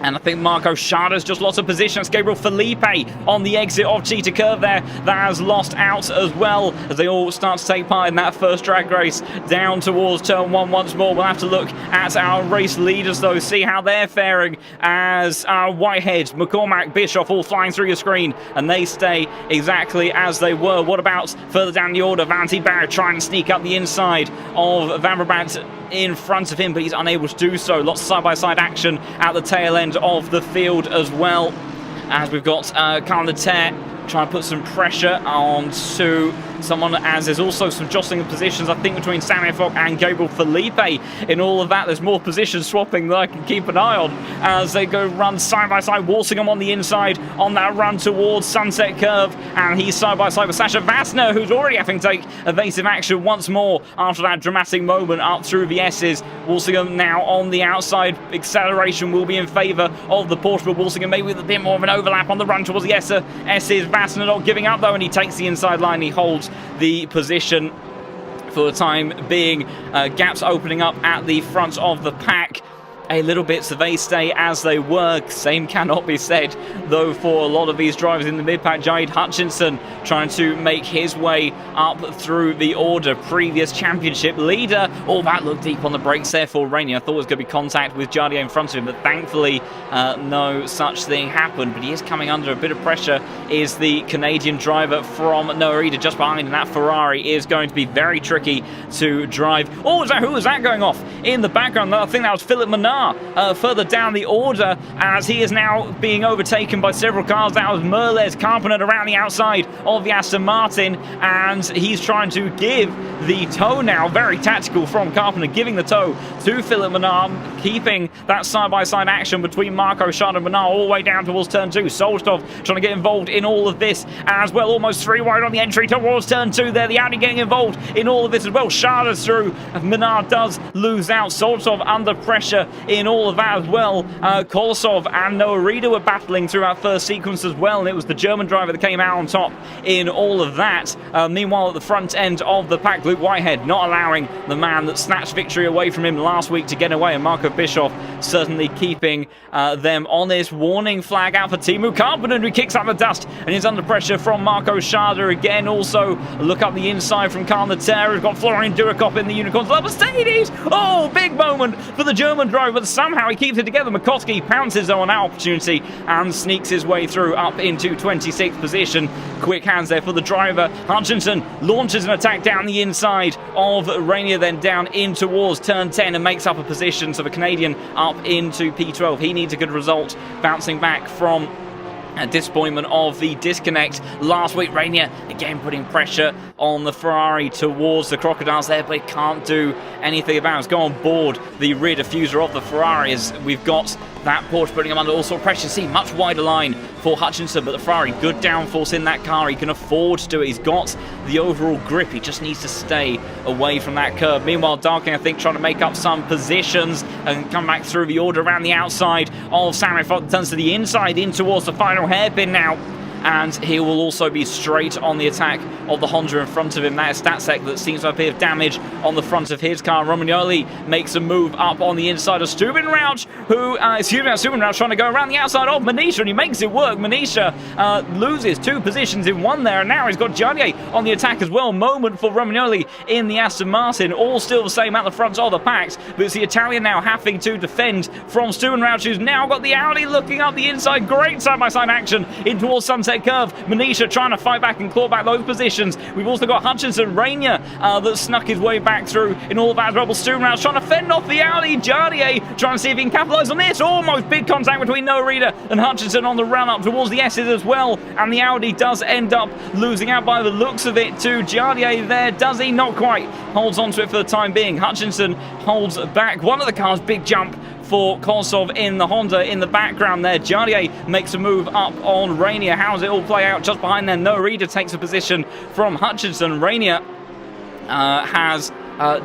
And I think Marco Schada's just lost a position. It's Gabriel Felipe on the exit of Cheetah Curve there that has lost out as well as they all start to take part in that first drag race down towards turn 1 once more. We'll have to look at our race leaders though, see how they're faring as Whitehead, McCormack, Bischoff all flying through your screen, and they stay exactly as they were. What about further down the order? Vanity Barrett trying to sneak up the inside of Van Brabant in front of him, but he's unable to do so. Lots of side-by-side action at the tail end of the field as well, as we've got Carl Leterre trying to put some pressure onto someone, as there's also some jostling of positions, I think, between Sammy Fogg and Gabriel Felipe. In all of that, there's more position swapping that I can keep an eye on as they go run side by side. Walsingham on the inside on that run towards Sunset Curve, and he's side by side with Sasha Vassner, who's already having to take evasive action once more after that dramatic moment up through the S's. Walsingham now on the outside. Acceleration will be in favour of the Porsche, but Walsingham maybe with a bit more of an overlap on the run towards the S's. Vassner not giving up though, and he takes the inside line. He holds the position for the time being. Gaps opening up at the front of the pack. A little bit so they stay as they were. Same cannot be said, though, for a lot of these drivers in the mid-pack. Jade Hutchinson trying to make his way up through the order. Previous championship leader. Oh, that looked deep on the brakes there for Rainier. I thought it was going to be contact with Jardier in front of him, but thankfully no such thing happened. But he is coming under a bit of pressure, is the Canadian driver from Noarida just behind, and that Ferrari is going to be very tricky to drive. Oh, who was that going off in the background? I think that was Philip Menard. Further down the order, as he is now being overtaken by several cars. That was Merles Carpenter around the outside of the Aston Martin, and he's trying to give the tow now. Very tactical from Carpenter, giving the tow to Philip Menard, keeping that side-by-side action between Marco Schade and Menard all the way down towards turn 2. Solstov trying to get involved in all of this as well. Almost 3 wide on the entry towards turn 2 there. The Audi getting involved in all of this as well. Schade is through. Menard does lose out. Solstov under pressure in all of that as well. Kolosov and Noarida were battling through that first sequence as well, and it was the German driver that came out on top in all of that. Meanwhile, at the front end of the pack, Luke Whitehead not allowing the man that snatched victory away from him last week to get away, and Marco Bischoff certainly keeping them honest. Warning flag out for Timu Carpenter, who kicks up the dust and is under pressure from Marco Schade again. Also, look up the inside from Karl Natera, who's got Florian Durakop in the Unicorns. Mercedes! Oh, big moment for the German driver, but somehow he keeps it together. Mikoski pounces on that opportunity and sneaks his way through up into 26th position. Quick hands there for the driver. Hutchinson launches an attack down the inside of Rainier, then down in towards turn 10 and makes up a position. So the Canadian up into P12. He needs a good result, bouncing back from a disappointment of the disconnect last week. Rainier again putting pressure on the Ferrari towards the Crocodiles there, but he can't do anything about it. Let's go on board the rear diffuser of the Ferrari as we've got that Porsche putting him under all sort of pressure. See, much wider line for Hutchinson, but the Ferrari, good downforce in that car. He can afford to do it. He's got the overall grip. He just needs to stay away from that curve. Meanwhile, Darking, I think, trying to make up some positions and come back through the order around the outside of Sammy Fogg. Turns to the inside in towards the final hairpin now, and he will also be straight on the attack of the Honda in front of him. That is Statsek that seems to have a bit of damage on the front of his car. Romagnoli makes a move up on the inside of Stubbenrauch, who, Stubbenrauch trying to go around the outside of Manisha, and he makes it work. Manisha loses 2 positions in one there, and now he's got Jardier on the attack as well. Moment for Romagnoli in the Aston Martin, all still the same at the front of the packs, but it's the Italian now having to defend from Stubbenrauch, who's now got the Audi looking up the inside. Great side-by-side action in towards Sunset Curve. Manisha trying to fight back and claw back those positions. We've also got Hutchinson, Rainier that snuck his way back through in all of that rubble. Stubbenrauch trying to fend off the Audi. Jardier trying to see if he can capitalise on this. Almost big contact between Noarida and Hutchinson on the run up towards the S's as well, and the Audi does end up losing out by the looks of it to Jardier there. Does he? Not quite. Holds on to it for the time being. Hutchinson holds back one of the cars. Big jump for Kolosov in the Honda in the background there. Jardier makes a move up on Rainier. How does it all play out? Just behind there, Noarida takes a position from Hutchinson. Rainier has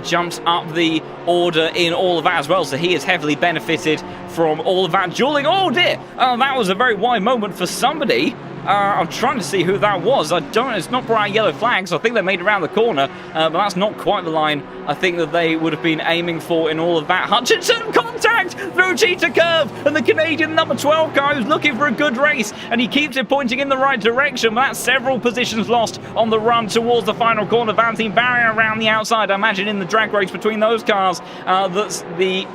jumped up the order in all of that as well, so he has heavily benefited from all of that dueling. Oh dear, that was a very wide moment for somebody. I'm trying to see who that was. It's not bright yellow flags. I think they made it around the corner, but that's not quite the line I think that they would have been aiming for in all of that. Hutchinson, contact through Cheetah Curve, and the Canadian number 12 guy who's looking for a good race, and he keeps it pointing in the right direction. That's several positions lost on the run towards the final corner. Valentine Barrier around the outside. I imagine in the drag race between those cars, that's the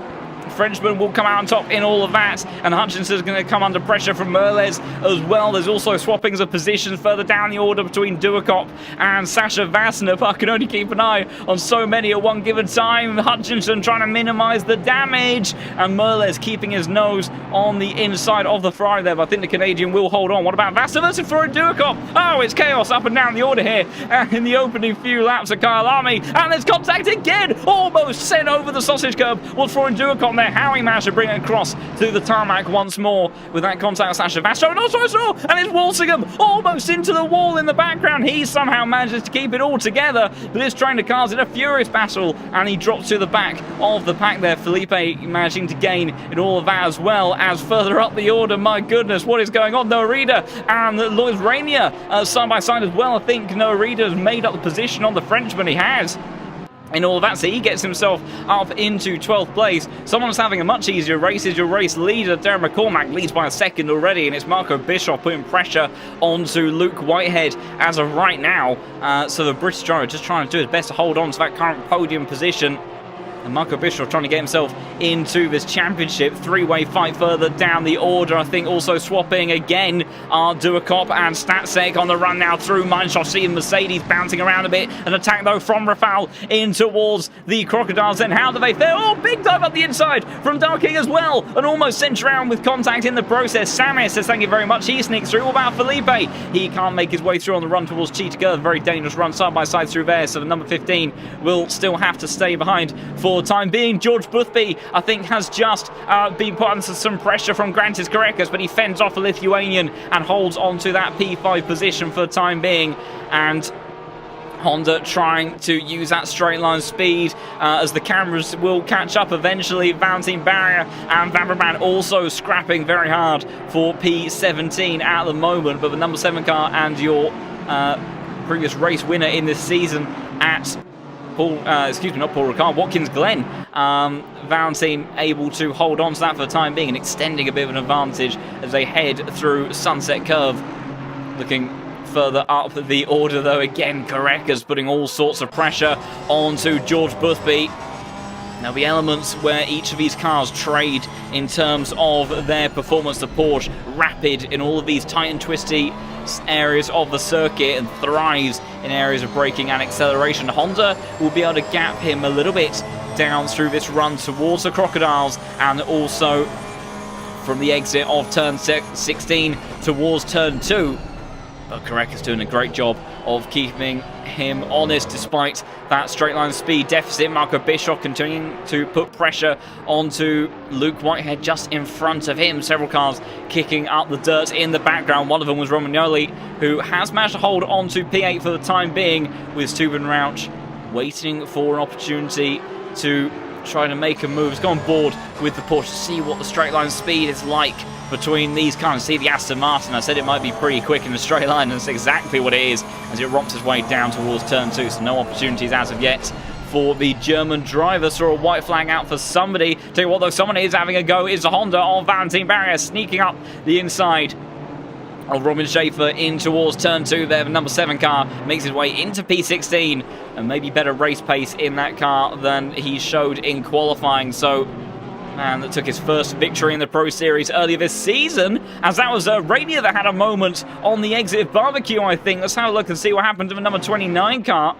Frenchman will come out on top in all of that, and Hutchinson's going to come under pressure from Merles as well. There's also swappings of positions further down the order between Duakop and Sasha Vassner, but I can only keep an eye on so many at one given time. Hutchinson trying to minimize the damage, and Merles keeping his nose on the inside of the Ferrari there, but I think the Canadian will hold on. What about Vassner versus Florian Duakop? Oh, it's chaos up and down the order here, and in the opening few laps of Kyalami, and there's contact again, almost sent over the sausage curb. Was Florian Duakop there? How he managed to bring it across to the tarmac once more with that contact with Sasha Vassner, and also and it's Walsingham almost into the wall in the background. He somehow manages to keep it all together, but his trainer car's in a furious battle, and he drops to the back of the pack there. Felipe managing to gain in all of that, as well as further up the order. My goodness, what is going on? Noah Reader and Lois Rainier side by side as well. I think Noah Reader has made up the position on the Frenchman. He has. In all of that, so he gets himself up into 12th place. Someone's having a much easier race is your race leader. Darren McCormack leads by a second already, and it's Marco Bischoff putting pressure onto Luke Whitehead as of right now. So the British driver just trying to do his best to hold on to that current podium position. And Marco Bischoff trying to get himself into this championship. Three-way fight further down the order. I think also swapping again are Duakop and Statsek on the run now through Mineshaft. Seeing Mercedes bouncing around a bit. An attack though from Rafal in towards the Crocodiles. Then how do they fare? Oh, big dive up the inside from Darking as well. And almost sent around with contact in the process. Samis says thank you very much. He sneaks through. What about Felipe? He can't make his way through on the run towards Cheetah Girl. Very dangerous run side by side through there. So the number 15 will still have to stay behind for the time being. George Boothby, I think, has just been put under some pressure from Grantis Karekas, but he fends off a Lithuanian and holds on to that P5 position for the time being. And Honda trying to use that straight line speed as the cameras will catch up eventually. Valentin Barrier and Van Brabant also scrapping very hard for P17 at the moment, but the number 7 car and your previous race winner in this season at not Paul Ricard, Watkins Glen. Valentin able to hold on to that for the time being and extending a bit of an advantage as they head through Sunset Curve. Looking further up the order though, again Karekas putting all sorts of pressure onto George Boothby. There'll be elements where each of these cars trade in terms of their performance. The Porsche rapid in all of these tight and twisty areas of the circuit and thrives in areas of braking and acceleration. Honda will be able to gap him a little bit down through this run towards the Crocodiles, and also from the exit of turn 16 towards turn 2. But Karekas doing a great job of keeping him honest despite that straight line speed deficit. Marco Bischoff continuing to put pressure onto Luke Whitehead just in front of him. Several cars kicking up the dirt in the background. One of them was Romagnoli, who has managed to hold on to P8 for the time being, with Steuben Rauch waiting for an opportunity to try to make a move. He's gone board with the Porsche to see what the straight line speed is like between these cars. See the Aston Martin, I said it might be pretty quick in a straight line, and that's exactly what it is as it romps its way down towards turn 2. So no opportunities as of yet for the German driver. Saw a white flag out for somebody. Tell you what though, someone is having a go. It's the Honda of Valentin Barrier sneaking up the inside of Robin Schaefer in towards turn 2 there. The number 7 car makes his way into P16, and maybe better race pace in that car than he showed in qualifying. So man that took his first victory in the Pro Series earlier this season, as that was Rainier that had a moment on the exit of Barbecue, I think. Let's have a look and see what happened to the number 29 car,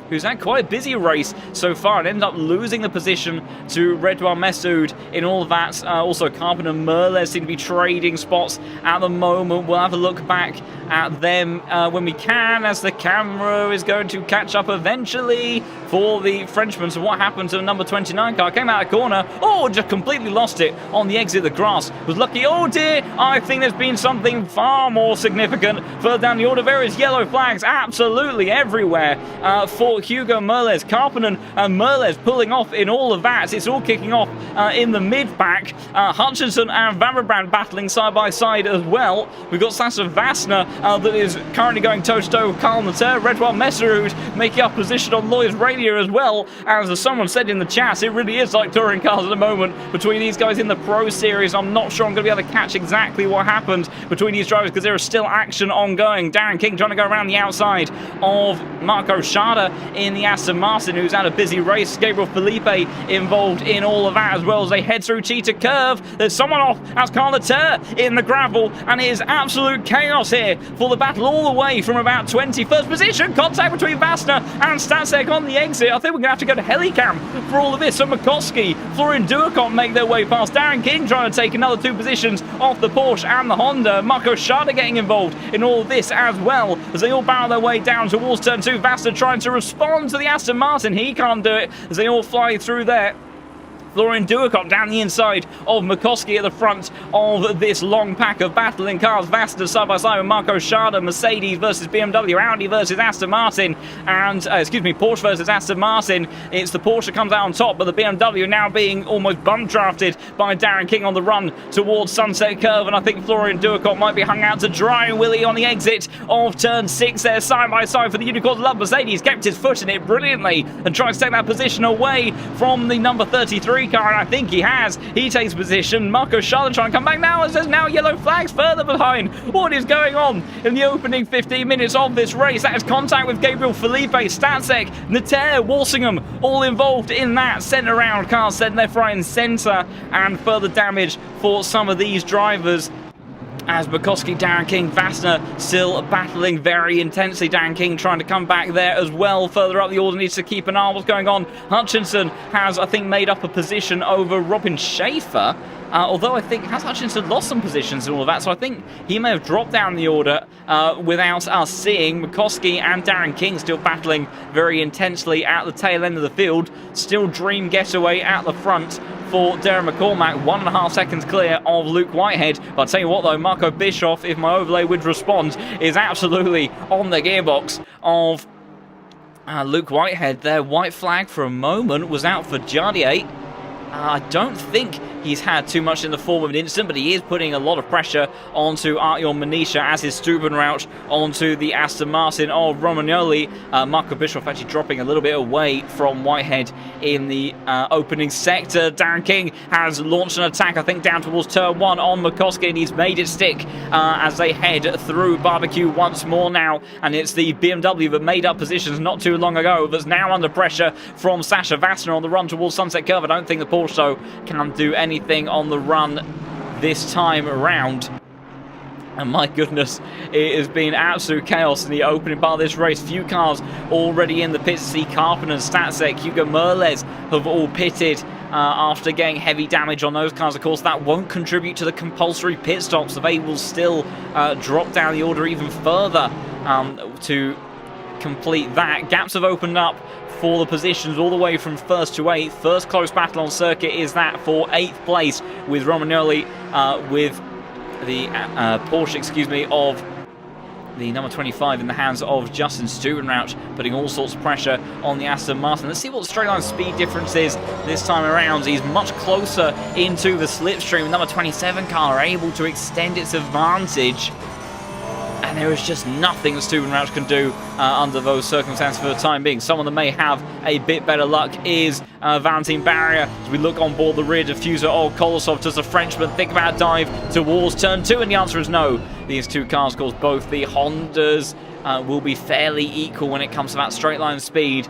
who's had quite a busy race so far and ended up losing the position to Redouane Messoud in all of that. Also, Carpenter and Merles seem to be trading spots at the moment. We'll have a look back at them when we can, as the camera is going to catch up eventually for the Frenchman. So what happened to the number 29 car? Came out of the corner. Oh, just completely lost it on the exit. The grass was lucky. Oh dear, I think there's been something far more significant further down the order. There is yellow flags absolutely everywhere for Hugo Merles. Carpenter and Merles pulling off in all of that. It's all kicking off in the mid-pack. Hutchinson and Van Brabant battling side by side as well. We've got Sasha Vassner that is currently going toe-to-toe with Carl Natter. Redouane Messoud making up position on Lois Radio as well. As someone said in the chat, it really is like touring cars at the moment between these guys in the Pro Series. I'm not sure I'm going to be able to catch exactly what happened between these drivers, because there is still action ongoing. Darren King trying to go around the outside of Marco Schade in the Aston Martin, who's had a busy race. Gabriel Felipe involved in all of that as well as they head through Cheetah Curve. There's someone off as Carl Latour in the gravel, and it is absolute chaos here for the battle all the way from about 21st position. Contact between Vassner and Statsek on the exit. I think we're going to have to go to Helicam for all of this. So McCoskey, Florian Duacomp make their way past. Darren King trying to take another 2 positions off the Porsche and the Honda. Marco Schade getting involved in all of this as well as they all barrel their way down towards turn 2. Vassner trying to respond to the Aston Martin. He can't do it as they all fly through there. Florian Duacomp down the inside of McCoskey at the front of this long pack of battling cars. Vassner side by side with Marco Schade. Mercedes versus BMW, Audi versus Aston Martin, and Porsche versus Aston Martin. It's the Porsche that comes out on top, but the BMW now being almost bump drafted by Darren King on the run towards Sunset Curve, and I think Florian Duacomp might be hung out to dry. Willie on the exit of turn 6 there, side by side for the Unicorns Love. Mercedes kept his foot in it brilliantly and tried to take that position away from the number 33 car, and I think he has. He takes position. Marco Schade trying to come back now, as there's now yellow flags further behind. What is going on in the opening 15 minutes of this race? That is contact with Gabriel Felipe, Statsek, Nater, Walsingham, all involved in that. Centre round cars setting left, right and centre, and further damage for some of these drivers. As Bukowski, Darren King, Vassner still battling very intensely. Darren King trying to come back there as well. Further up the order needs to keep an eye on what's going on. Hutchinson has, I think, made up a position over Robin Schaefer. Although I think has Hutchinson lost some positions and all of that, so I think he may have dropped down the order without us seeing. McCoskey and Darren King still battling very intensely at the tail end of the field. Still Dream Getaway at the front for Darren McCormack, 1.5 seconds clear of Luke Whitehead. But I'll tell you what though, Marco Bischoff, if my overlay would respond, is absolutely on the gearbox of Luke Whitehead there. White flag for a moment, was out for Jardier. I don't think he's had too much in the form of an incident, but he is putting a lot of pressure onto Artyom Manisha as his Stubenrauch onto the Aston Martin of Romagnoli. Marco Bischoff actually dropping a little bit away from Whitehead in the opening sector. Darren King has launched an attack, I think, down towards turn 1 on McCoskey, and he's made it stick as they head through barbecue once more now. And it's the BMW that made up positions not too long ago that's now under pressure from Sasha Vassner on the run towards Sunset Curve. I don't think the Porsche can do anything on the run this time around. And my goodness, it has been absolute chaos in the opening part of this race. Few cars already in the pits. See Carpenter and Statsek, Hugo Merles have all pitted after getting heavy damage on those cars. Of course, that won't contribute to the compulsory pit stops, so they will still drop down the order even further to complete that. Gaps have opened up for the positions all the way from 1st to 8th. First close battle on circuit is that for 8th place, with Romagnoli with the Porsche, of the number 25 in the hands of Justin Stubenrauch, putting all sorts of pressure on the Aston Martin. Let's see what the straight line speed difference is this time around. He's much closer into the slipstream. Number 27 car able to extend its advantage. And there is just nothing that Stubenrauch can do under those circumstances for the time being. Someone that may have a bit better luck is Valentin Barrier. As we look on board the rear diffuser of Kolosov, does the Frenchman think about a dive towards turn 2? And the answer is no. These two cars, of course, both the Hondas will be fairly equal when it comes to that straight line speed.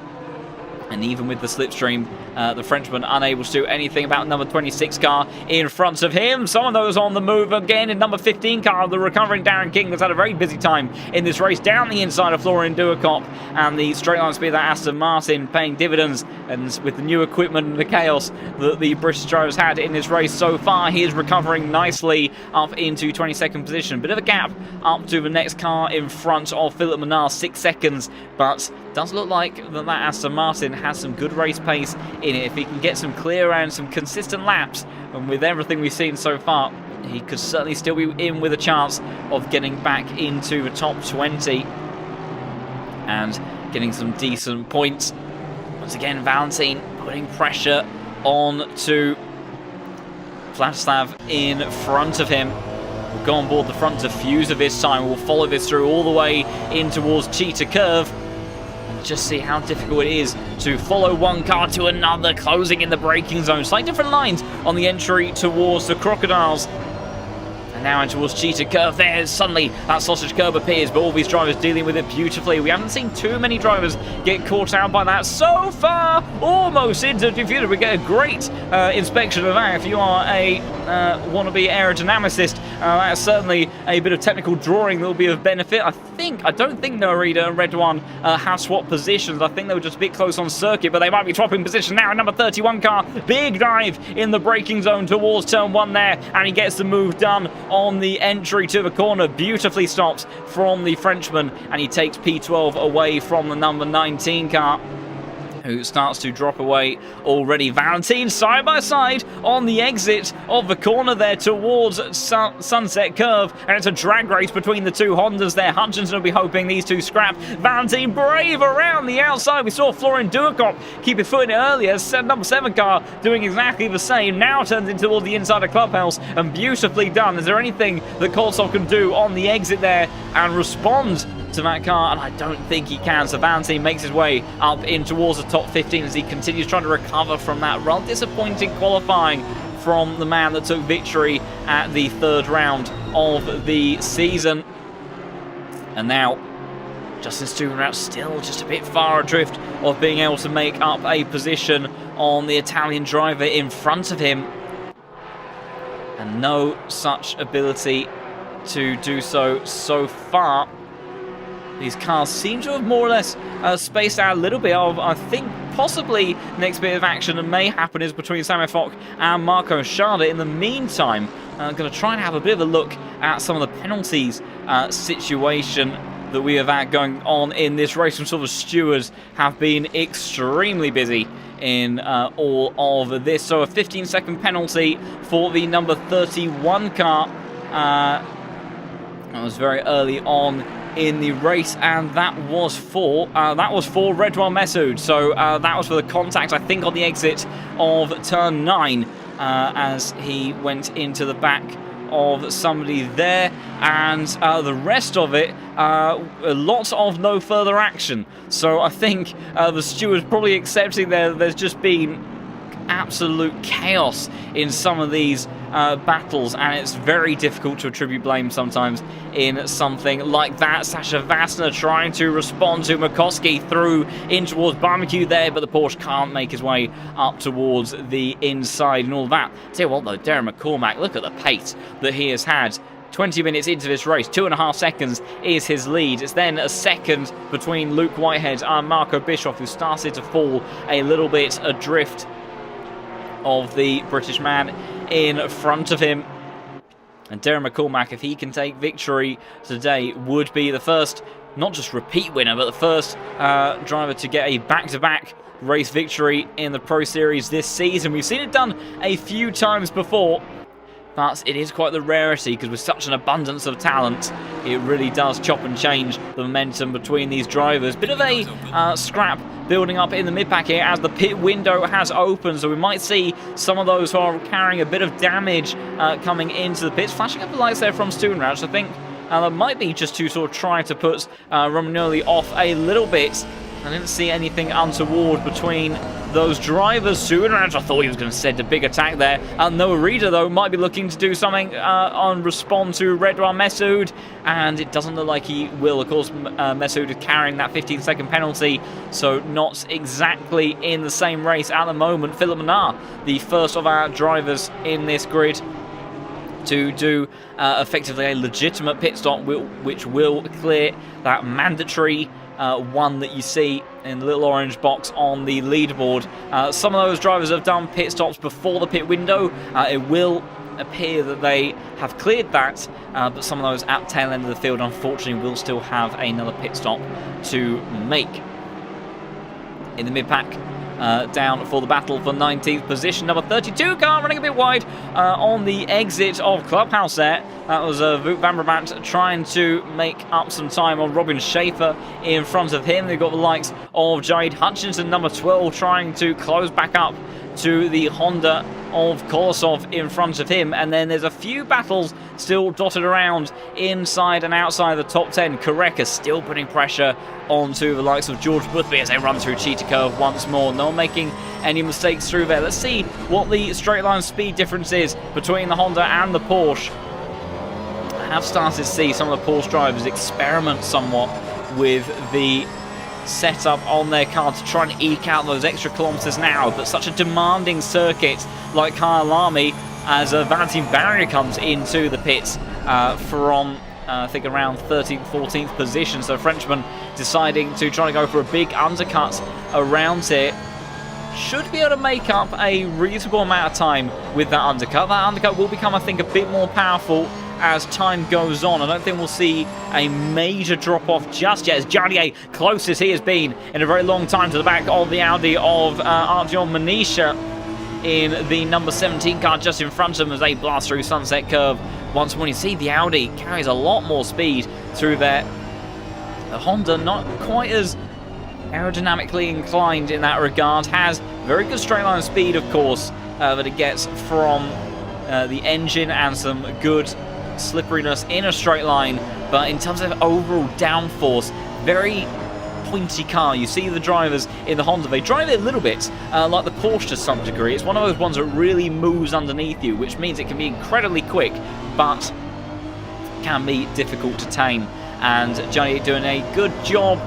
And even with the slipstream, the Frenchman unable to do anything about number 26 car in front of him. Some of those on the move again in number 15 car, the recovering Darren King, that's had a very busy time in this race, down the inside of Florian Duacomp, and the straight line speed of that Aston Martin paying dividends. And with the new equipment and the chaos that the British drivers had in this race so far, he is recovering nicely up into 22nd position. Bit of a gap up to the next car in front of Philip Menard, 6 seconds, but does look like that Aston Martin has some good race pace in it. If he can get some clear and some consistent laps, and with everything we've seen so far, he could certainly still be in with a chance of getting back into the top 20 and getting some decent points. Once again, Valentin putting pressure on to Vladislav in front of him. We'll go on board the front diffuser this time. We'll follow this through all the way in towards Cheetah Curve. Just see how difficult it is to follow one car to another, closing in the braking zone. Slightly different lines on the entry towards the Crocodiles. And now in towards Cheetah Curve. There, suddenly that sausage curb appears, but all these drivers dealing with it beautifully. We haven't seen too many drivers get caught out by that so far. Almost into defeated. We get a great inspection of that. If you are a wannabe aerodynamicist, that's certainly a bit of technical drawing that will be of benefit. I don't think Norita and Red One have swapped positions. I think they were just a bit close on circuit, but they might be swapping position now. Number 31 car, big dive in the braking zone towards turn 1 there, and he gets the move done on the entry to the corner. Beautifully stops from the Frenchman, and he takes P12 away from the number 19 car, who starts to drop away already. Valentine side by side on the exit of the corner there towards Sunset Curve, and it's a drag race between the two Hondas there. Hutchinson will be hoping these two scrap. Valentine brave around the outside. We saw Florian Duacop keep his foot in it earlier. Number 7 car doing exactly the same. Now turns into towards the inside of Clubhouse, and beautifully done. Is there anything that Koltsov can do on the exit there and respond to that car? And I don't think he can. So Valentine makes his way up in towards the top 15 as he continues trying to recover from that rather disappointing qualifying from the man that took victory at the 3rd round of the season. And now Justin Stubenrath still just a bit far adrift of being able to make up a position on the Italian driver in front of him, and no such ability to do so far. These cars seem to have more or less spaced out a little bit. I think possibly next bit of action that may happen is between Samuel Fock and Marco Schade. In the meantime, I'm going to try and have a bit of a look at some of the penalties situation that we have had going on in this race. Some sort of stewards have been extremely busy in all of this. So a 15-second penalty for the number 31 car. That was very early on in the race, and that was for Redwan Messoud. So that was for the contact, I think, on the exit of turn 9 as he went into the back of somebody there, and the rest of it, lots of no further action. So I think the stewards probably accepting there's just been absolute chaos in some of these battles, and it's very difficult to attribute blame sometimes in something like that. Sasha Vassner trying to respond to Makoski through in towards Barbecue there, but the Porsche can't make his way up towards the inside and all that. Tell you what though, Darren McCormack, look at the pace that he has had. 20 minutes into this race, 2.5 seconds is his lead. It's then a second between Luke Whitehead and Marco Bischoff, who started to fall a little bit adrift of the British man in front of him. And Darren McCormack, if he can take victory today, would be the first, not just repeat winner, but the first driver to get a back-to-back race victory in the Pro Series this season. We've seen it done a few times before, but it is quite the rarity because with such an abundance of talent, it really does chop and change the momentum between these drivers. Bit of a scrap building up in the mid-pack here as the pit window has opened, so we might see some of those who are carrying a bit of damage coming into the pits. Flashing up the lights there from Stubenrath. I think that might be just to sort of try to put Romagnoli off a little bit. I didn't see anything untoward between those drivers. Stubenrath, I thought he was going to send a big attack there. Noah Reader, though, might be looking to do something on respond to Redwan Messoud, and it doesn't look like he will. Of course, Messoud is carrying that 15-second penalty, so not exactly in the same race at the moment. Philip Menard, the first of our drivers in this grid to do effectively a legitimate pit stop, which will clear that mandatory one that you see in the little orange box on the leaderboard. Some of those drivers have done pit stops before the pit window. It will appear that they have cleared that, but some of those at tail end of the field unfortunately will still have another pit stop to make. In the mid-pack, down for the battle for 19th position, number 32 car running a bit wide on the exit of Clubhouse there. That was Wout van Brabant trying to make up some time on Robin Schaefer in front of him. They've got the likes of Jade Hutchinson, number 12, trying to close back up to the Honda of Kolosov in front of him. And then there's a few battles still dotted around inside and outside the top 10. Koreka still putting pressure onto the likes of George Boothby as they run through Cheetah Curve once more. No one making any mistakes through there. Let's see what the straight line speed difference is between the Honda and the Porsche. have started to see some of the Porsche drivers experiment somewhat with the setup on their car to try and eke out those extra kilometers now, but such a demanding circuit like Kyalami, as Valentine Barrier comes into the pits from I think around 13th, 14th position, so Frenchman deciding to try to go for a big undercut around it. Should be able to make up a reasonable amount of time with that undercut. That undercut will become, I think, a bit more powerful as time goes on. I don't think we'll see a major drop-off just yet, as Jardier, closest he has been in a very long time to the back of the Audi of Artyom Manisha in the number 17 car just in front of them as they blast through Sunset Curve. Once more, you see the Audi carries a lot more speed through there. The Honda not quite as aerodynamically inclined in that regard, has very good straight line speed, of course, that it gets from the engine and some good slipperiness in a straight line, but in terms of overall downforce, very pointy car. You see the drivers in the Honda, they drive it a little bit like the Porsche to some degree. It's one of those ones that really moves underneath you, which means it can be incredibly quick, but can be difficult to tame. And Johnny doing a good job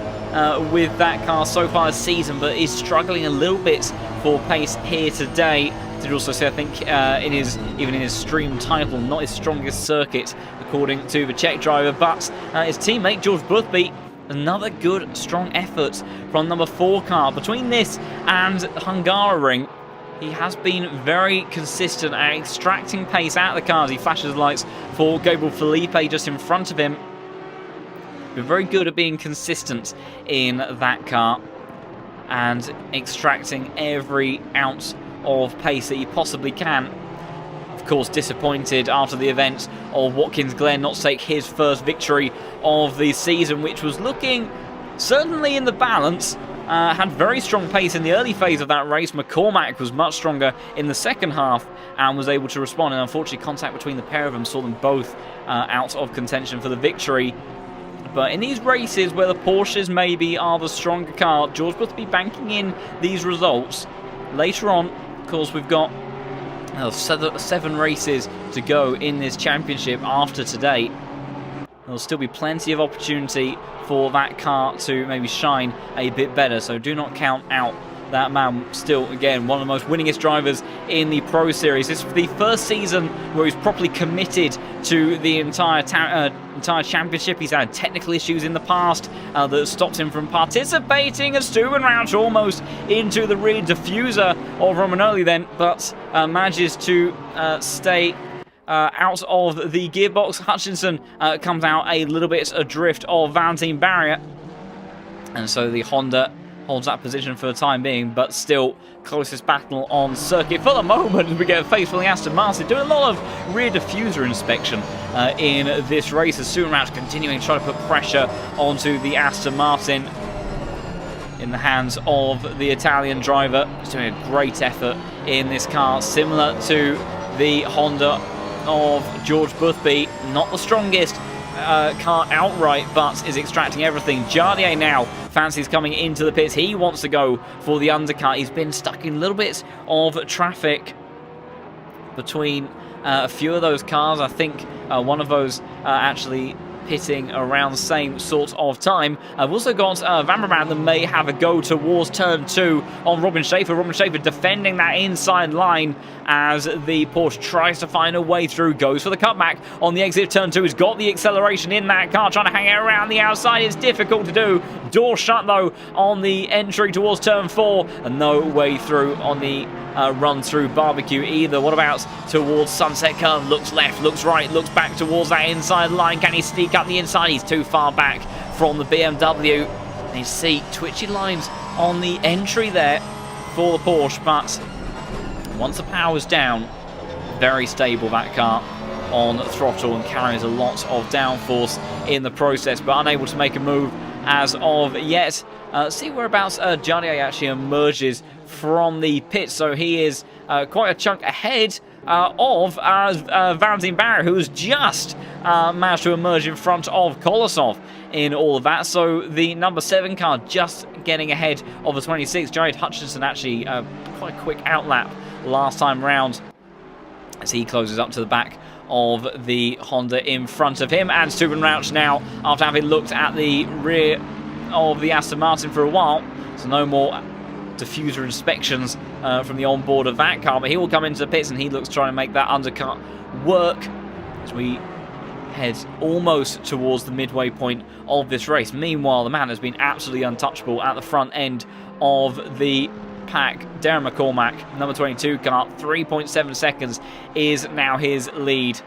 with that car so far this season, but is struggling a little bit for pace here today. Did also say, I think, even in his stream title, not his strongest circuit, according to the Czech driver, but his teammate George Boothby, another good, strong effort from number 4 car. Between this and Hungaroring, he has been very consistent at extracting pace out of the cars. He flashes lights for Gabriel Felipe just in front of him. Been very good at being consistent in that car and extracting every ounce of pace that he possibly can. Of course, disappointed after the event of Watkins Glen not to take his first victory of the season, which was looking certainly in the balance. Had very strong pace in the early phase of that race. McCormack was much stronger in the second half and was able to respond, and unfortunately contact between the pair of them saw them both out of contention for the victory. But in these races where the Porsches maybe are the stronger car, George Boothby banking in these results. Later on, of course, we've got 7 races to go in this championship after today. There'll still be plenty of opportunity for that car to maybe shine a bit better, so do not count out that man. Still, again, one of the most winningest drivers in the Pro Series. This is the first season where he's properly committed to the entire championship. He's had technical issues in the past that stopped him from participating, as Stuben Rauch almost into the rear diffuser of Romagnoli then, but manages to stay out of the gearbox. Hutchinson comes out a little bit adrift of Valentine Barrier, and so the Honda holds that position for the time being, but still closest battle on circuit for the moment. We get faithfully Aston Martin doing a lot of rear diffuser inspection in this race, as Stuben Rauch continuing to try to put pressure onto the Aston Martin in the hands of the Italian driver. He's doing a great effort in this car, similar to the Honda of George Boothby. Not the strongest car outright, but is extracting everything. Jardier now fancies coming into the pits. He wants to go for the undercut. He's been stuck in little bits of traffic between a few of those cars. I think one of those actually pitting around the same sort of time. I've also got Van Brabant that may have a go towards turn 2 on Robin Schaefer. Robin Schaefer defending that inside line as the Porsche tries to find a way through. Goes for the cutback on the exit of turn 2. He's got the acceleration in that car, trying to hang it around the outside. It's difficult to do. Door shut though on the entry towards turn 4, and no way through on the run through barbecue either. What about towards Sunset Curve? Looks left, looks right, looks back towards that inside line. Can he sneak up the inside? He's too far back from the BMW. And you see twitchy lines on the entry there for the Porsche, but once the power's down, very stable that car on throttle and carries a lot of downforce in the process, but unable to make a move as of yet. See whereabouts Jardier actually emerges from the pit, so he is quite a chunk ahead of Valentine Barrier, who has just managed to emerge in front of Kolosov in all of that. So the number 7 car just getting ahead of the 26. Jared Hutchinson actually quite a quick outlap last time round as he closes up to the back of the Honda in front of him. And Stephen Rauch now, after having looked at the rear of the Aston Martin for a while, so no more diffuser inspections from the onboard of that car, but he will come into the pits and he looks to try and make that undercut work as we head almost towards the midway point of this race. Meanwhile, the man has been absolutely untouchable at the front end of the pack. Darren McCormack, number 22 car, 3.7 seconds is now his lead.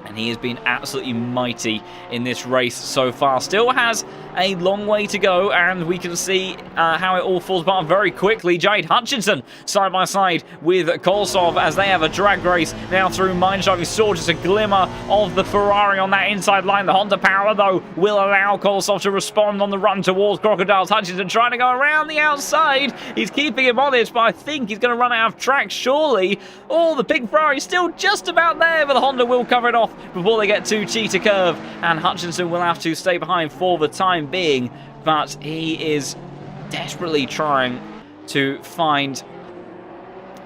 And he has been absolutely mighty in this race so far. Still has a long way to go, and we can see how it all falls apart very quickly. Jade Hutchinson side by side with Kolsov as they have a drag race now through Mineshaft. We saw just a glimmer of the Ferrari on that inside line. The Honda power, though, will allow Kolsov to respond on the run towards Crocodiles. Hutchinson trying to go around the outside. He's keeping him honest, but I think he's going to run out of track, surely. Oh, the big Ferrari still just about there, but the Honda will cover it off before they get to Cheetah Curve, and Hutchinson will have to stay behind for the time being, but he is desperately trying to find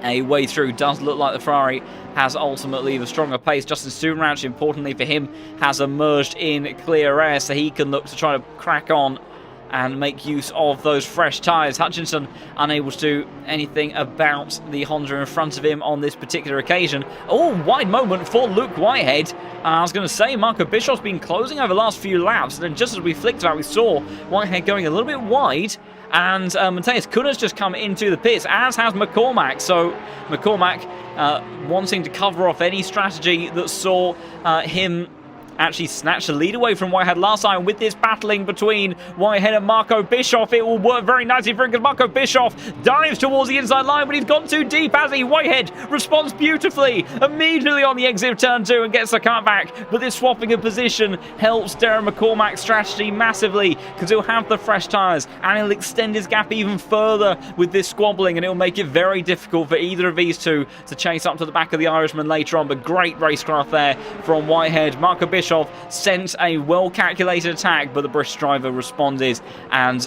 a way through. Does look like the Ferrari has ultimately the stronger pace. Justin Stubenrauch, importantly for him, has emerged in clear air, so he can look to try to crack on and make use of those fresh tyres. Hutchinson unable to do anything about the Honda in front of him on this particular occasion. Oh, wide moment for Luke Whitehead. I was going to say, Marco Bischoff's been closing over the last few laps, and then just as we flicked about, we saw Whitehead going a little bit wide, and Mateus Kunna's just come into the pits, as has McCormack. So McCormack wanting to cover off any strategy that saw him actually snatched the lead away from Whitehead last time. With this battling between Whitehead and Marco Bischoff, it will work very nicely for him because Marco Bischoff dives towards the inside line, but he's gone too deep, has he? Whitehead responds beautifully immediately on the exit of turn 2 and gets the cut back, but this swapping of position helps Darren McCormack's strategy massively because he'll have the fresh tyres and he'll extend his gap even further with this squabbling, and it'll make it very difficult for either of these two to chase up to the back of the Irishman later on. But great racecraft there from Whitehead. Marco Bischoff sent a well-calculated attack, but the British driver responded and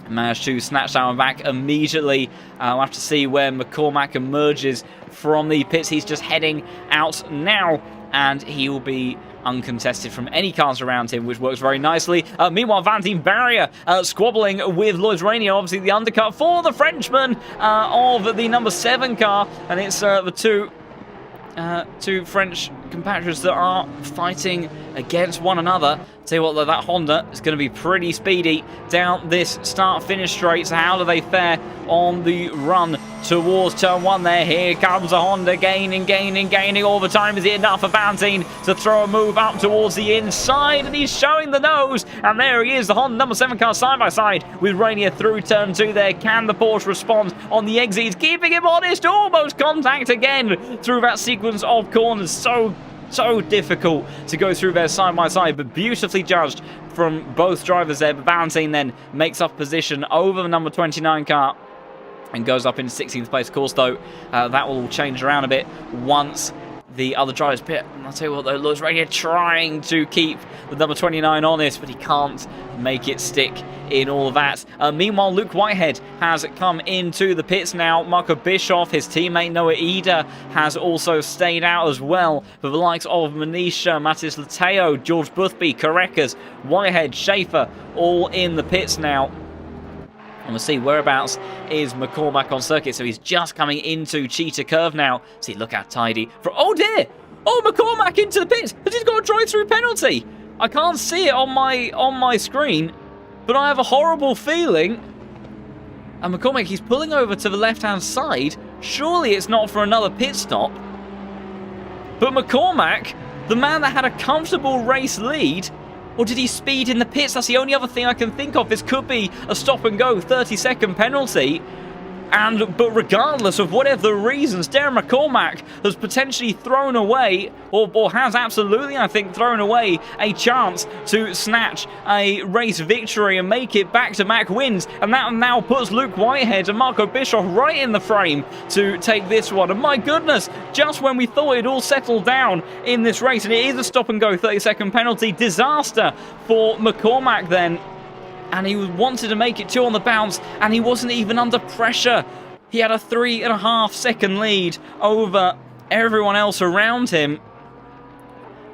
managed to snatch that one back immediately. We'll have to see where McCormack emerges from the pits. He's just heading out now, and he will be uncontested from any cars around him, which works very nicely. Meanwhile, Valentin Barrier squabbling with Lloyd Rainier, obviously the undercut for the Frenchman of the number 7 car, and it's the two French compatriots that are fighting against one another. Tell you what, though, that Honda is going to be pretty speedy down this start-finish straight. So how do they fare on the run towards turn 1 there? Here comes a Honda gaining all the time. Is it enough for Valentin to throw a move up towards the inside? And he's showing the nose. And there he is, the Honda number 7 car side by side with Rainier through turn 2 there. Can the Porsche respond on the exit? He's keeping him honest. Almost contact again through that sequence of corners. So difficult to go through there side by side, but beautifully judged from both drivers there. But Valentin then makes up position over the number 29 car and goes up in 16th place. Of course, though, that will all change around a bit once the other drivers pit. And I'll tell you what, though, Lloyd Rainier trying to keep the number 29 honest, but he can't make it stick in all of that. Meanwhile, Luke Whitehead has come into the pits now. Marco Bischoff, his teammate Noah Eder, has also stayed out as well. For the likes of Manisha, Matis Lateo, George Boothby, Carekas, Whitehead, Schaefer, all in the pits now. And we'll see whereabouts is McCormack on circuit. So he's just coming into Cheetah Curve now. See, look how tidy. Oh dear! Oh, McCormack into the pits! But he's got a drive-through penalty! I can't see it on my screen, but I have a horrible feeling. And McCormack, he's pulling over to the left-hand side. Surely it's not for another pit stop. But McCormack, the man that had a comfortable race lead, or did he speed in the pits? That's the only other thing I can think of. This could be a stop-and-go 30-second penalty. But regardless of whatever the reasons, Darren McCormack has potentially thrown away, or has absolutely, I think, thrown away a chance to snatch a race victory and make it back-to-back wins. And that now puts Luke Whitehead and Marco Bischoff right in the frame to take this one. And my goodness, just when we thought it all settled down in this race, and it is a stop-and-go 30-second penalty, disaster for McCormack then. And he wanted to make it 2 on the bounce, and he wasn't even under pressure. He had a 3.5 second lead over everyone else around him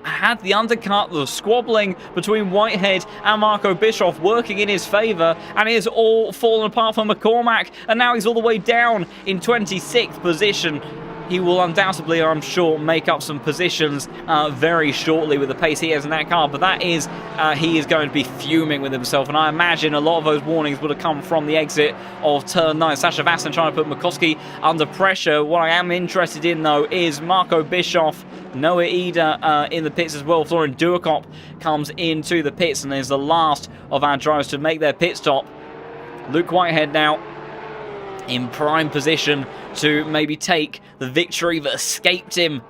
had the undercut, the squabbling between Whitehead and Marco Bischoff working in his favour, and it has all fallen apart for McCormack, and now he's all the way down in 26th position. He will undoubtedly, I'm sure, make up some positions very shortly with the pace he has in that car, but that is, he is going to be fuming with himself, and I imagine a lot of those warnings would have come from the exit of turn 9. Sasha Vassen trying to put McCoskey under pressure. What I am interested in, though, is Marco Bischoff, Noah Ida in the pits as well. Florian Duakop comes into the pits and is the last of our drivers to make their pit stop. Luke Whitehead now in prime position to maybe take the victory that escaped him.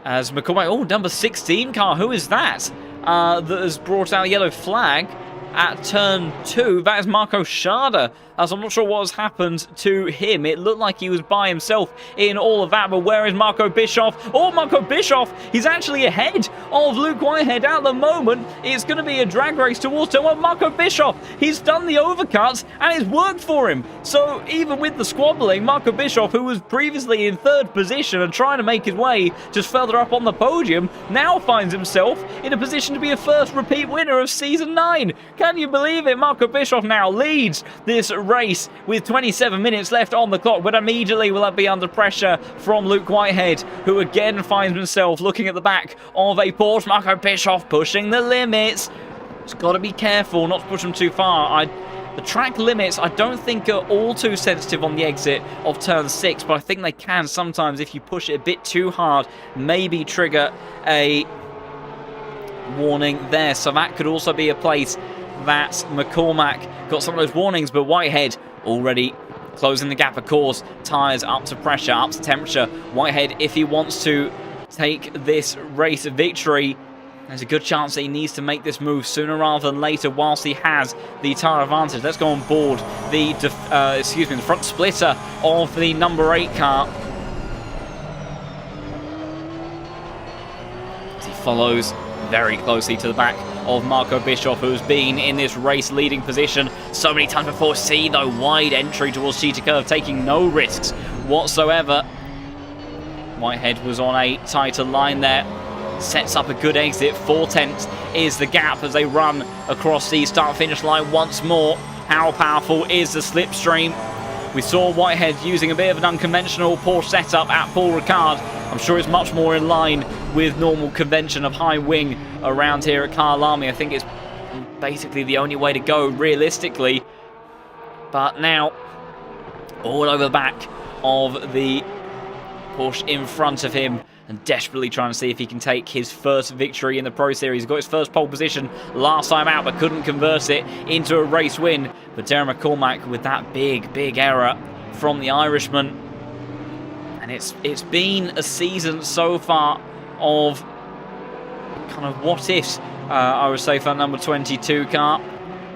As McCormack, oh, number 16 car, who is that? That has brought out a yellow flag at turn 2. That is Marco Schade, as I'm not sure what has happened to him. It looked like he was by himself in all of that, but where is Marco Bischoff? Oh, Marco Bischoff, he's actually ahead of Luke Whitehead at the moment. It's going to be a drag race towards turn 1. Marco Bischoff, he's done the overcuts, and it's worked for him. So even with the squabbling, Marco Bischoff, who was previously in 3rd position and trying to make his way just further up on the podium, now finds himself in a position to be a first repeat winner of Season 9. Can you believe it? Marco Bischoff now leads this race with 27 minutes left on the clock, but immediately will that be under pressure from Luke Whitehead, who again finds himself looking at the back of a Porsche. Marco Bischoff pushing the limits. Just got to be careful not to push them too far. The track limits, I don't think, are all too sensitive on the exit of turn 6, but I think they can sometimes, if you push it a bit too hard, maybe trigger a warning there. So that could also be a place that McCormack got some of those warnings, but Whitehead already closing the gap, of course. Tyres up to pressure, up to temperature. Whitehead, if he wants to take this race victory, there's a good chance that he needs to make this move sooner rather than later whilst he has the tyre advantage. Let's go on board the the front splitter of the number 8 car. As he follows very closely to the back of Marco Bischoff, who's been in this race leading position so many times before. See the wide entry towards Cheetah Curve, taking no risks whatsoever. Whitehead was on a tighter line there. Sets up a good exit. 4/10 is the gap as they run across the start-finish line once more. How powerful is the slipstream? We saw Whitehead using a bit of an unconventional Porsche setup at Paul Ricard. I'm sure it's much more in line with normal convention of high wing around here at Kyalami. I think it's basically the only way to go realistically. But now, all over the back of the Porsche in front of him, and desperately trying to see if he can take his first victory in the Pro Series. He got his first pole position last time out, but couldn't convert it into a race win. But Darren McCormack with that big error from the Irishman. And it's been a season so far of kind of what-ifs, I would say, for that number 22 car.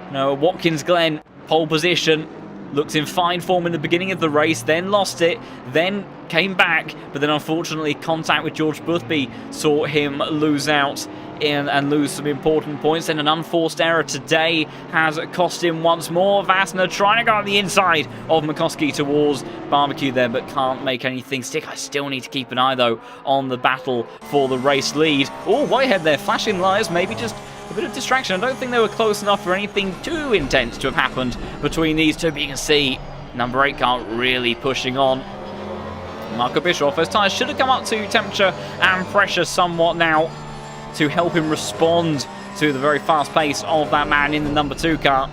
You know, Watkins Glen, pole position, looked in fine form in the beginning of the race, then lost it, then came back, but then unfortunately contact with George Boothby saw him lose out and lose some important points. Then an unforced error today has cost him once more. Vassner trying to go on the inside of McCoskey towards Barbecue there, but can't make anything stick. I still need to keep an eye, though, on the battle for the race lead. Oh, Whitehead there, flashing lights, maybe just a bit of distraction. I don't think they were close enough for anything too intense to have happened between these two, but you can see number 8 car really pushing on. Marco Bischoff, those tyres should have come up to temperature and pressure somewhat now to help him respond to the very fast pace of that man in the number 2 car.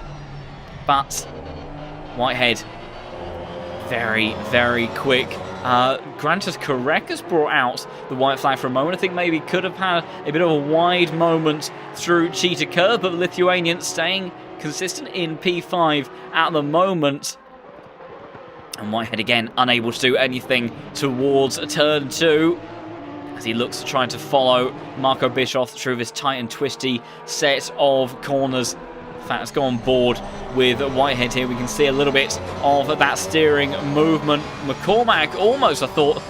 But Whitehead, very quick. Grantus Correcas brought out the white flag for a moment. I think maybe could have had a bit of a wide moment through Cheetah Curve, but the Lithuanian staying consistent in P5 at the moment. And Whitehead again unable to do anything towards turn 2 as he looks to try to follow Marco Bischoff through this tight and twisty set of corners. In fact, let's go on board with Whitehead here. We can see a little bit of that steering movement. McCormack almost, I thought,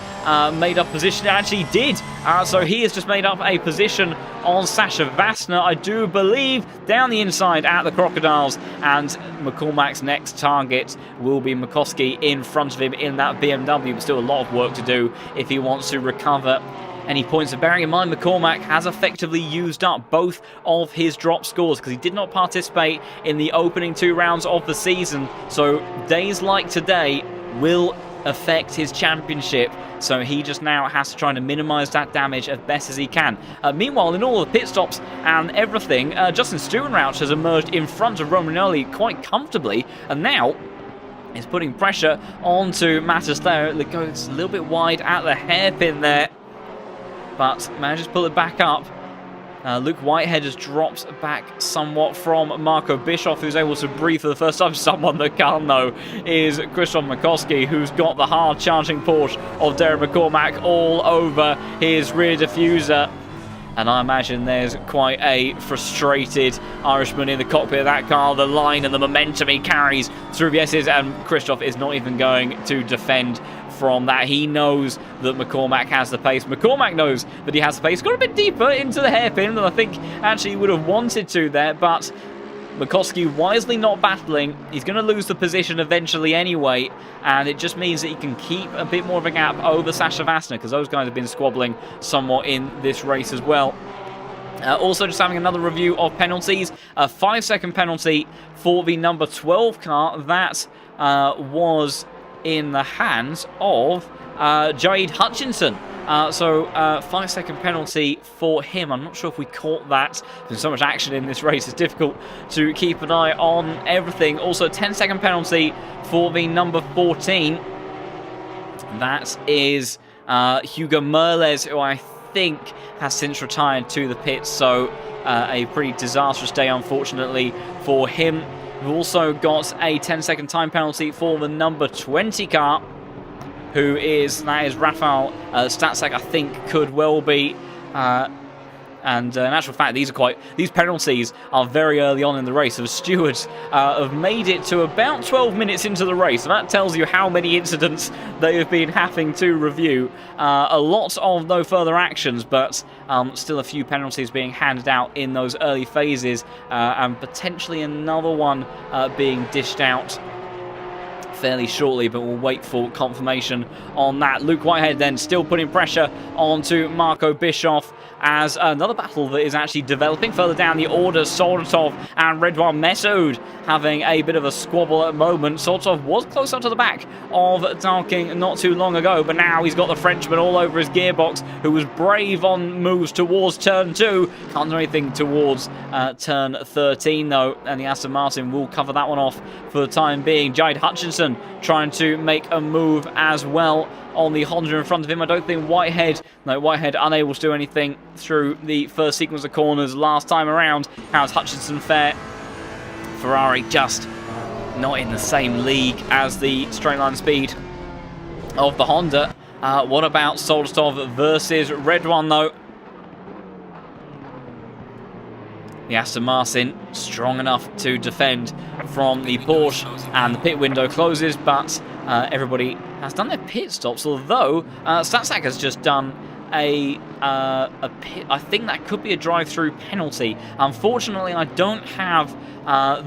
made up position. It actually did. So he has just made up a position on Sasha Vassner, I do believe, down the inside at the Crocodiles. And McCormack's next target will be McCoskey in front of him in that BMW. But still a lot of work to do if he wants to recover any points. And bearing in mind, McCormack has effectively used up both of his drop scores because he did not participate in the opening 2 rounds of the season. So days like today will affect his championship. So he just now has to try to minimise that damage as best as he can. Meanwhile, in all the pit stops and everything, Justin Stubenrauch has emerged in front of Romagnoli quite comfortably. And now is putting pressure onto Mattis there. It goes a little bit wide at the hairpin there, but manages to pull it back up. Luke Whitehead has dropped back somewhat from Marco Bischoff, who's able to breathe for the first time. Someone that can't, though, is Christoph McCoskey, who's got the hard charging Porsche of Derek McCormack all over his rear diffuser. And I imagine there's quite a frustrated Irishman in the cockpit of that car. The line and the momentum he carries through the S's, and Christoph is not even going to defend from that. He knows that McCormack has the pace. McCormack knows that he has the pace. Got a bit deeper into the hairpin than I think actually he would have wanted to there, but McCoskey wisely not battling. He's going to lose the position eventually anyway, and it just means that he can keep a bit more of a gap over Sasha Vassner, because those guys have been squabbling somewhat in this race as well. Also, just having another review of penalties. A 5-second penalty for the number 12 car. That was in the hands of Jade Hutchinson. So 5-second penalty for him. I'm not sure if we caught that. There's so much action in this race, it's difficult to keep an eye on everything. Also, 10-second penalty for the number 14. That is Hugo Merles, who I think has since retired to the pits. So a pretty disastrous day, unfortunately, for him. We've also got a 10-second time penalty for the number 20 car, that is Rafael Statsak, I think could well be. And in actual fact, these penalties are very early on in the race. So the stewards have made it to about 12 minutes into the race. So that tells you how many incidents they have been having to review. A lot of no further actions, but still a few penalties being handed out in those early phases, and potentially another one being dished out fairly shortly, but we'll wait for confirmation on that. Luke Whitehead then still putting pressure onto Marco Bischoff as another battle that is actually developing further down the order. Soldatov and Redwan Messoud having a bit of a squabble at the moment. Soldatov was close up to the back of Darking not too long ago, but now he's got the Frenchman all over his gearbox, who was brave on moves towards turn 2. Can't do anything towards turn 13 though, and the Aston Martin will cover that one off for the time being. Jade Hutchinson trying to make a move as well on the Honda in front of him. I don't think Whitehead unable to do anything through the first sequence of corners last time around. How's Hutchinson fare? Ferrari just not in the same league as the straight line speed of the Honda. What about Soldatov versus Redwan though? The Aston Martin strong enough to defend from the Porsche, and the pit window closes, but everybody has done their pit stops, although Statsak has just done a pit. I think that could be a drive-through penalty. Unfortunately, I don't have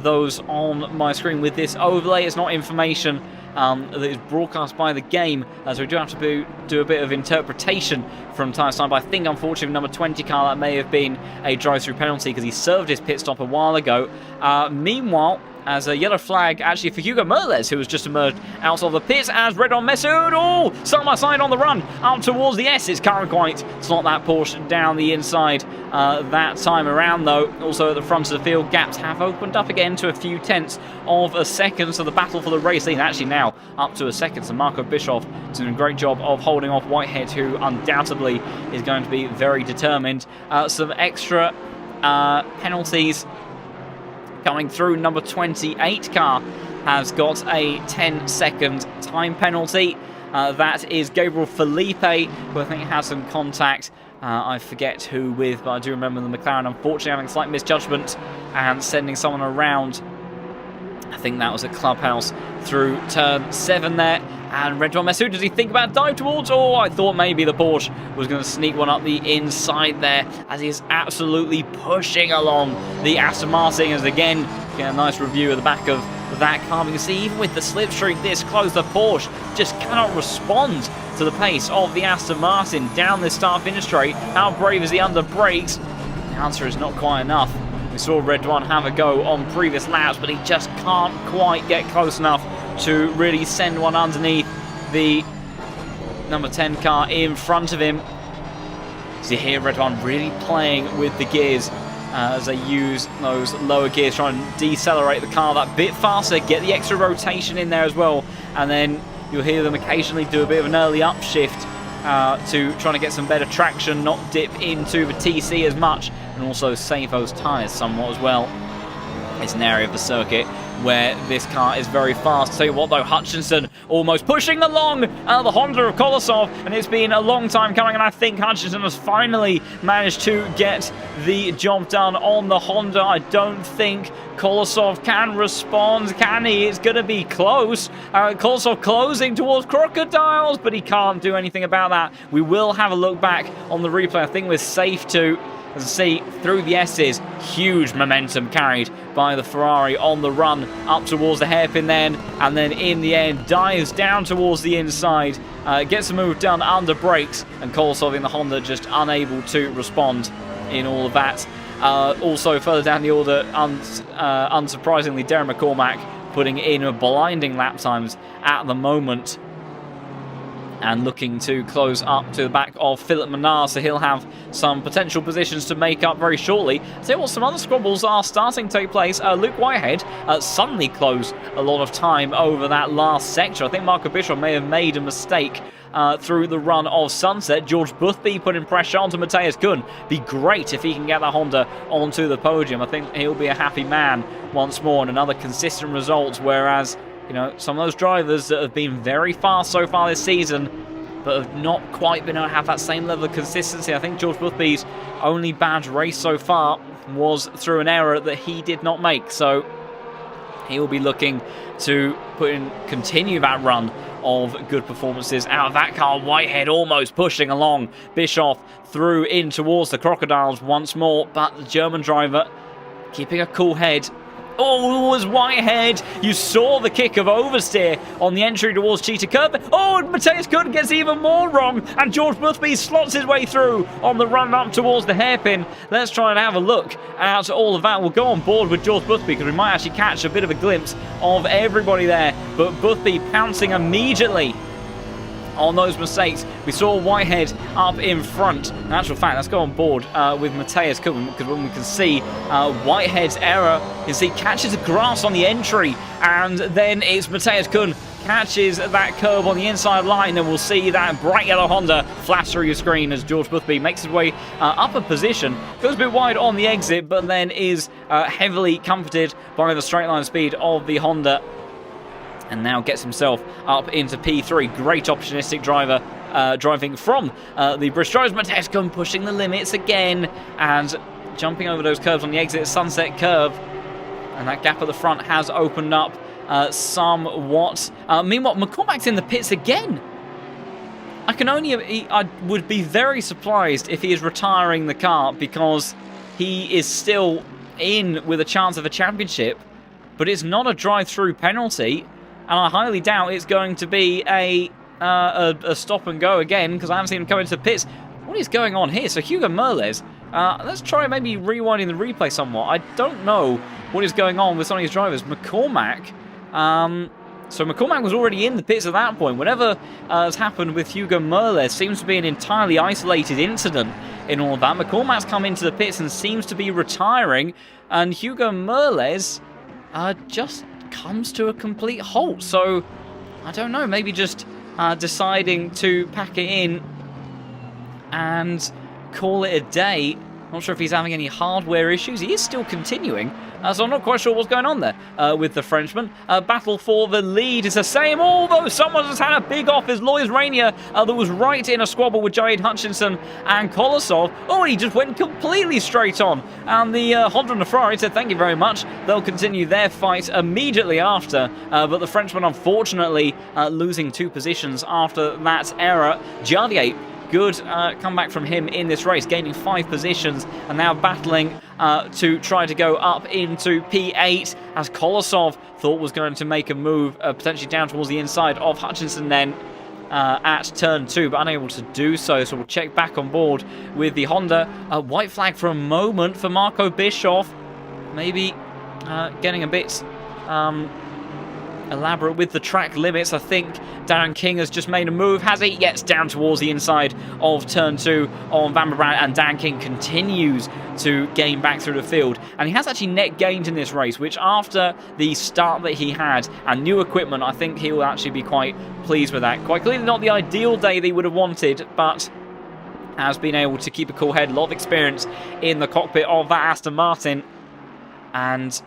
those on my screen with this overlay. It's not information that is broadcast by the game, so we do have to do a bit of interpretation from time to time. But I think, unfortunately, number 20 car, that may have been a drive-through penalty because he served his pit stop a while ago. Meanwhile, as a yellow flag actually for Hugo Merles, who has just emerged out of the pits, as Redwan Messoud, side by side on the run up towards the S. It's can't quite slot that Porsche down the inside that time around though. Also at the front of the field, gaps have opened up again to a few tenths of a second, so the battle for the race lead actually now up to a second. So Marco Bischoff doing a great job of holding off Whitehead, who undoubtedly is going to be very determined. Some extra penalties coming through. Number 28 car has got a 10-second time penalty. That is Gabriel Felipe, who I think has some contact. I forget who with, but I do remember the McLaren unfortunately having a slight misjudgment and sending someone around I think that was a clubhouse through turn 7 there. And Red One Mess, who does he think about dive towards? Oh, I thought maybe the Porsche was going to sneak one up the inside there, as he is absolutely pushing along the Aston Martin. As again, get a nice review of the back of that car. You can see even with the slipstream this close, the Porsche just cannot respond to the pace of the Aston Martin down this start-finish straight. How brave is he under brakes? The answer is not quite enough. We saw Red One have a go on previous laps, but he just can't quite get close enough to really send one underneath the number 10 car in front of him. So here Red One really playing with the gears as they use those lower gears, trying to decelerate the car that bit faster, get the extra rotation in there as well, and then you'll hear them occasionally do a bit of an early upshift to trying to get some better traction, not dip into the TC as much, and also save those tyres somewhat as well. It's an area of the circuit where this car is very fast. Tell you what though, Hutchinson almost pushing along the Honda of Kolosov, and it's been a long time coming, and I think Hutchinson has finally managed to get the job done on the Honda. I don't think Kolosov can respond, can he? It's going to be close. Kolosov closing towards Crocodiles, but he can't do anything about that. We will have a look back on the replay. I think we're safe to see through the S's. Huge momentum carried by the Ferrari on the run up towards the hairpin then, and then in the end dives down towards the inside, gets a move done under brakes, and Kolosov in the Honda just unable to respond in all of that. Also further down the order, unsurprisingly, Darren McCormack putting in blinding lap times at the moment, and looking to close up to the back of Philip Menard, so he'll have some potential positions to make up very shortly. So what, some other squabbles are starting to take place. Luke Whitehead suddenly closed a lot of time over that last sector. I think Marco Bischoff may have made a mistake through the run of Sunset. George Boothby putting pressure onto Matthias Kuhn. Be great if he can get that Honda onto the podium. I think he'll be a happy man once more, and another consistent result, whereas you know, some of those drivers that have been very fast so far this season, but have not quite been able to have that same level of consistency. I think George Boothby's only bad race so far was through an error that he did not make. So he will be looking to continue that run of good performances out of that car. Whitehead almost pushing along. Bischoff through in towards the Crocodiles once more, but the German driver keeping a cool head. Oh, it was Whitehead. You saw the kick of oversteer on the entry towards Cheetah Curve. Oh, Matthias Kuhn gets even more wrong, and George Boothby slots his way through on the run up towards the hairpin. Let's try and have a look at all of that. We'll go on board with George Boothby because we might actually catch a bit of a glimpse of everybody there. But Boothby pouncing immediately on those mistakes. We saw Whitehead up in front. In actual fact, let's go on board with Matthias Kuhn, because when we can see Whitehead's error, you can see catches the grass on the entry, and then it's Matthias Kuhn catches that curb on the inside line, and we'll see that bright yellow Honda flash through your screen as George Boothby makes his way up a position, goes a bit wide on the exit, but then is heavily comforted by the straight line speed of the Honda, and now gets himself up into P3. Great opportunistic driver driving from the British drivers. Matthias Kuhn pushing the limits again and jumping over those curves on the exit Sunset curve. And that gap at the front has opened up somewhat. Meanwhile, McCormack's in the pits again. I would be very surprised if he is retiring the car, because he is still in with a chance of a championship, but it's not a drive-through penalty. And I highly doubt it's going to be a stop and go again, because I haven't seen him come into the pits. What is going on here? So Hugo Merles, let's try maybe rewinding the replay somewhat. I don't know what is going on with some of these drivers. McCormack, so McCormack was already in the pits at that point. Whatever has happened with Hugo Merles seems to be an entirely isolated incident in all of that. McCormack's come into the pits and seems to be retiring, and Hugo Merles just comes to a complete halt. So I don't know, maybe just deciding to pack it in and call it a day. Not sure if he's having any hardware issues. He is still continuing, so I'm not quite sure what's going on there with the Frenchman. Battle for the lead is the same, although someone has had a big off. Is Lois Rainier that was right in a squabble with Jade Hutchinson and Kolosov. Oh, he just went completely straight on. And the Honda and the Ferrari said thank you very much. They'll continue their fight immediately after, but the Frenchman unfortunately losing 2 positions after that error. Jardier, good comeback from him in this race, gaining 5 positions and now battling to try to go up into P8 as Kolosov thought was going to make a move potentially down towards the inside of Hutchinson then at turn 2, but unable to do so. So we'll check back on board with the Honda. White flag for a moment for Marco Bischoff. Maybe getting a bit elaborate with the track limits. I think Darren King has just made a move, has he? Gets down towards the inside of turn 2 on Van Brand, and Darren King continues to gain back through the field. And he has actually net gained in this race, which after the start that he had and new equipment, I think he will actually be quite pleased with that. Quite clearly not the ideal day that he would have wanted, but has been able to keep a cool head. A lot of experience in the cockpit of that Aston Martin, and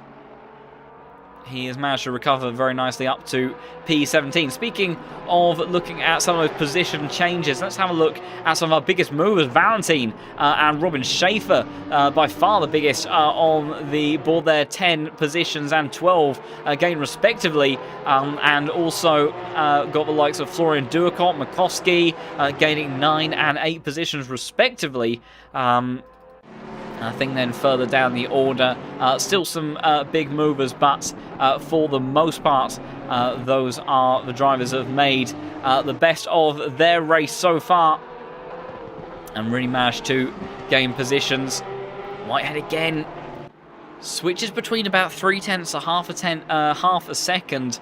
he has managed to recover very nicely up to P17. Speaking of looking at some of those position changes, let's have a look at some of our biggest movers. Valentine and Robin Schaefer, by far the biggest on the board there, 10 positions and 12 gained respectively. And also got the likes of Florian Duacot, Makowski gaining 9 and 8 positions respectively. I think then further down the order, still some big movers, but for the most part, those are the drivers that have made the best of their race so far and really managed to gain positions. Whitehead again switches between about 0.3, half a second.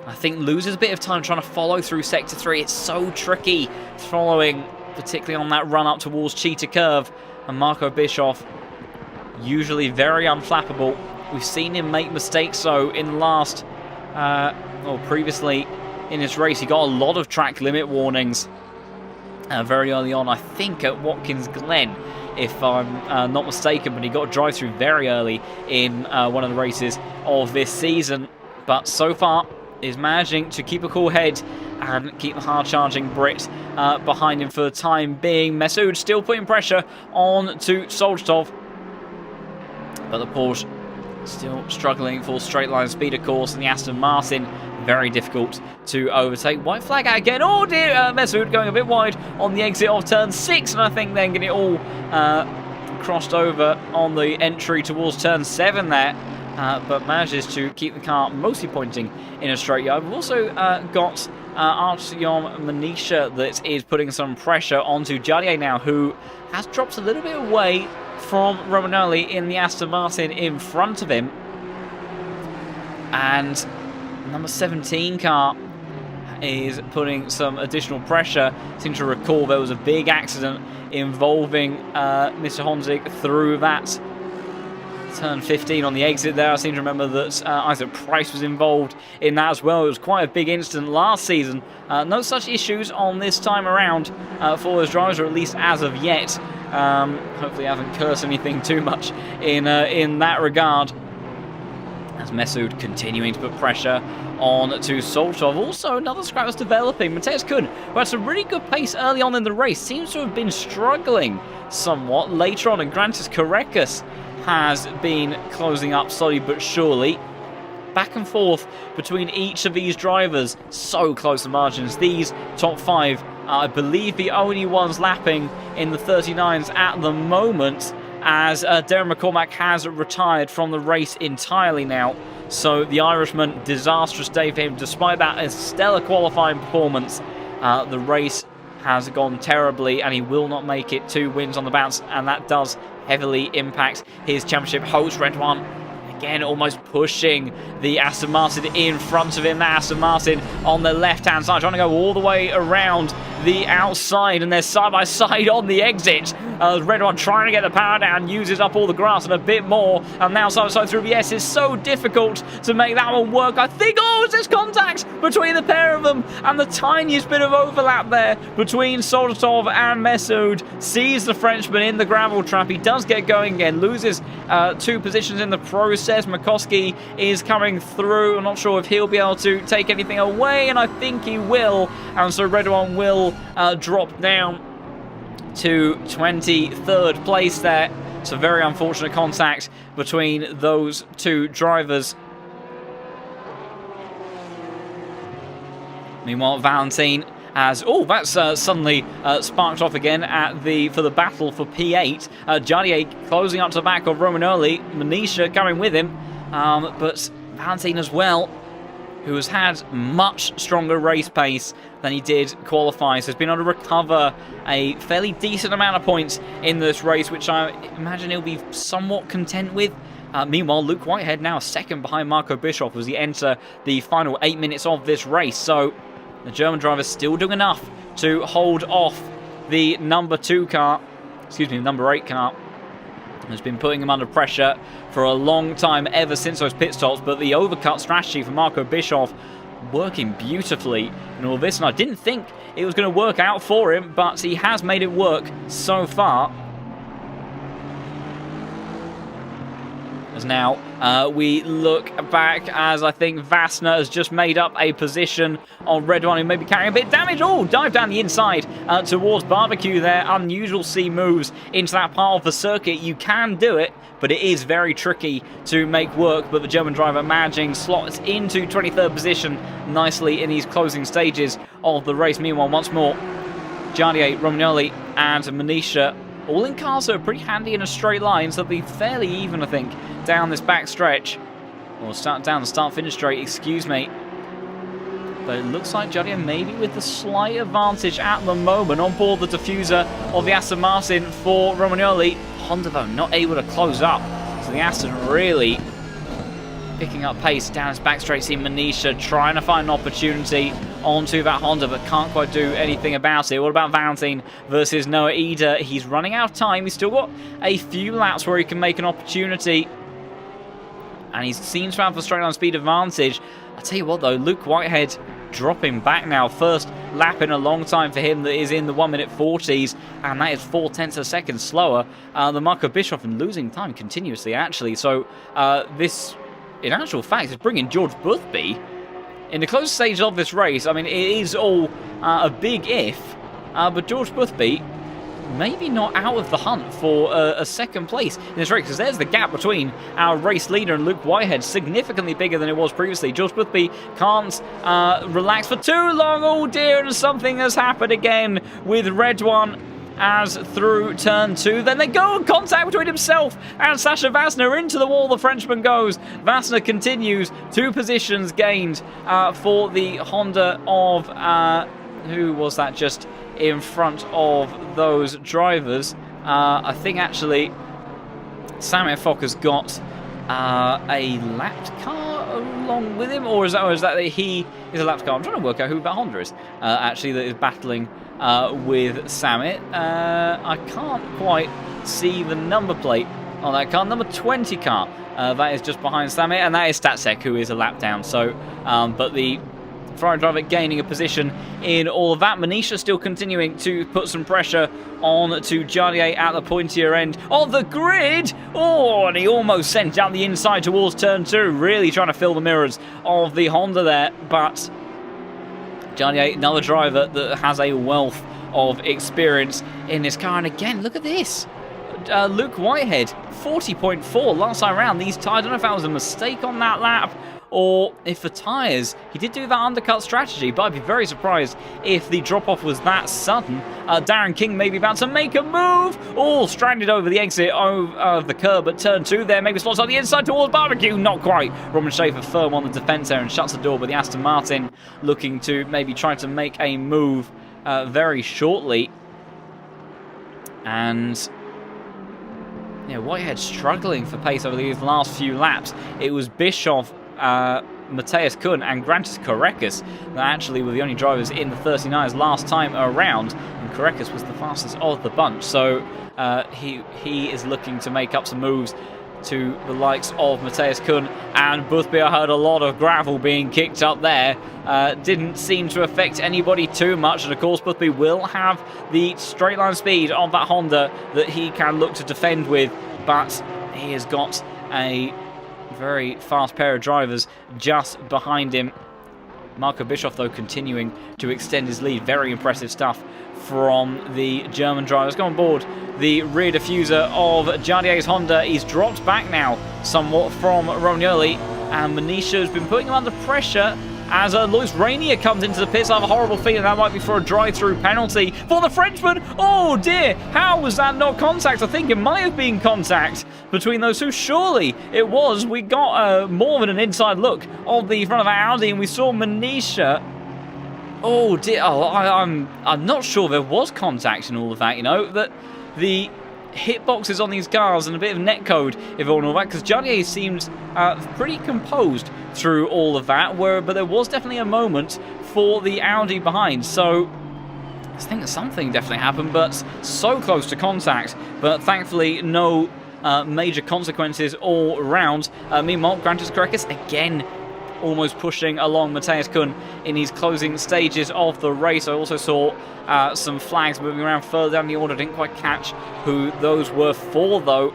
I think loses a bit of time trying to follow through Sector 3. It's so tricky following, particularly on that run up towards Cheetah Curve. And Marco Bischoff, usually very unflappable. We've seen him make mistakes, so in the last, or previously in his race, he got a lot of track limit warnings very early on, I think at Watkins Glen, if I'm not mistaken, but he got a drive-through very early in one of the races of this season. But so far, is managing to keep a cool head and keep the hard-charging Brit behind him for the time being. Messoud still putting pressure on to Solstov, but the Porsche still struggling for straight-line speed, of course, and the Aston Martin very difficult to overtake. White flag out again. Oh dear, Messoud going a bit wide on the exit of turn 6, and I think then getting it all crossed over on the entry towards turn 7 there. But manages to keep the car mostly pointing in a straight yard. We've also got Artyom Manisha that is putting some pressure onto Jardier now, who has dropped a little bit away from Romagnoli in the Aston Martin in front of him. And number 17 car is putting some additional pressure. I seem to recall there was a big accident involving Mr. Honzik through that turn 15 on the exit there. I seem to remember that Isaac Price was involved in that as well. It was quite a big incident last season. No such issues on this time around for those drivers, or at least as of yet. Hopefully I haven't cursed anything too much in that regard. As Messoud continuing to put pressure on to Soltov. Also, another scrap was developing. Mateus Kun, who had some really good pace early on in the race, seems to have been struggling somewhat later on, and Grantis Korekis has been closing up slowly but surely. Back and forth between each of these drivers, so close to margins. These top 5, I believe, the only ones lapping in the 39s at the moment, as Darren McCormack has retired from the race entirely now. So the Irishman, disastrous day for him. Despite that, a stellar qualifying performance, the race has gone terribly, and he will not make it 2 wins on the bounce, and that does heavily impact his championship hopes. Red One again almost pushing the Aston Martin in front of him. That Aston Martin on the left-hand side trying to go all the way around the outside, and they're side by side on the exit. Red One trying to get the power down, uses up all the grass and a bit more, and now side through BS is so difficult to make that one work. I think, oh, it's this contact between the pair of them, and the tiniest bit of overlap there between Soldatov and Messoud sees the Frenchman in the gravel trap. He does get going again, loses 2 positions in the process. McCoskey is coming through. I'm not sure if he'll be able to take anything away, and I think he will, and so Red One will drop down to 23rd place there. It's a very unfortunate contact between those 2 drivers. Meanwhile, Valentine as that's suddenly sparked off again for the battle for P8. Jardier closing up to the back of Romagnoli, Manisha coming with him, but Valentine as well, who has had much stronger race pace than he did qualify, so has been able to recover a fairly decent amount of points in this race, which I imagine he'll be somewhat content with. Meanwhile, Luke Whitehead now second behind Marco Bischoff as he enter the final 8 minutes of this race, so the German driver still doing enough to hold off the number 8 car. Has been putting him under pressure for a long time, ever since those pit stops, but the overcut strategy for Marco Bischoff working beautifully in all this, and I didn't think it was going to work out for him, but he has made it work so far. As now we look back, as I think Vassner has just made up a position on Red One, who may be carrying a bit of damage. Oh, dive down the inside towards Barbecue there. Unusual C moves into that part of the circuit. You can do it, but it is very tricky to make work. But the German driver managing slots into 23rd position nicely in these closing stages of the race. Meanwhile, once more, Jardier, Romagnoli and Manisha all in cars that are pretty handy in a straight line, so they'll be fairly even, I think, down this back stretch. Or down the start-finish straight, excuse me. But it looks like Jardier maybe with the slight advantage at the moment on board the diffuser of the Aston Martin for Romagnoli. Honda, though, not able to close up. So the Aston really picking up pace down his back straight. See Manisha trying to find an opportunity onto that Honda, but can't quite do anything about it. What about Valentine versus Noah Ida? He's running out of time. He's still got a few laps where he can make an opportunity, and he seems to have the straight line speed advantage. I'll tell you what, though, Luke Whitehead dropping back now. First lap in a long time for him that is in the 1:40s, and that is 0.4 of a second slower than Marco Bischoff, and losing time continuously, actually. So this, in actual fact, is bringing George Boothby in the closest stage of this race. I mean, it is all a big if, but George Boothby maybe not out of the hunt for a second place in this race, because there's the gap between our race leader and Luke Whitehead, significantly bigger than it was previously. George Boothby can't relax for too long. Oh dear, and something has happened again with Red One as through turn 2. Then they go on contact between himself and Sasha Vassner. Into the wall the Frenchman goes. Vassner continues, 2 positions gained for the Honda of who was that just in front of those drivers. I think actually Samuel Fock has got a lapped car along with him, or is that he is a lapped car? I'm trying to work out who that Honda is actually that is battling with Samit. I can't quite see the number plate on that car. Number 20 car, that is just behind Samit, and that is Statsek, who is a lap down. So, but the Ferrari driver gaining a position in all of that. Manisha still continuing to put some pressure on to Jardier at the pointier end of the grid. Oh, and he almost sent out the inside towards turn 2, really trying to fill the mirrors of the Honda there, but Jardier, another driver that has a wealth of experience in this car. And again, look at this. Luke Whitehead, 40.4 last time around. These tyres, I don't know if that was a mistake on that lap or if the tyres, he did do that undercut strategy, but I'd be very surprised if the drop-off was that sudden. Darren King maybe about to make a move. Oh, stranded over the exit of the curb at turn 2 there. Maybe slots on the inside towards Barbecue. Not quite. Roman Schaefer firm on the defence there and shuts the door, but the Aston Martin looking to maybe try to make a move very shortly. And yeah, Whitehead struggling for pace over these last few laps. It was Bischoff Mateus Kun and Grantis Korekis that actually were the only drivers in the 39s last time around, and Korekis was the fastest of the bunch, so he is looking to make up some moves to the likes of Mateus Kun and Boothby. I heard a lot of gravel being kicked up there. Didn't seem to affect anybody too much, and of course Boothby will have the straight line speed of that Honda that he can look to defend with, but he has got a very fast pair of drivers just behind him. Marco Bischoff, though, continuing to extend his lead. Very impressive stuff from the German drivers. Go on board the rear diffuser of Jardier's Honda. He's dropped back now somewhat from Romagnoli, and Manisha has been putting him under pressure as Lois Rainier comes into the pits. I have a horrible feeling that might be for a drive-through penalty for the Frenchman. Oh dear, how was that not contact? I think it might have been contact between those two. Surely it was. We got more than an inside look of the front of our Audi, and we saw Manisha. Oh dear, I'm not sure there was contact in all of that, you know, that the hitboxes on these cars and a bit of netcode involved in all that, because Jardier seemed pretty composed through all of that, but there was definitely a moment for the Audi behind, so I think that something definitely happened, but so close to contact, but thankfully no major consequences all around. Meanwhile, Grantis Korekis again almost pushing along Mateus Kun in his closing stages of the race. I also saw some flags moving around further down the order. Didn't quite catch who those were for, though,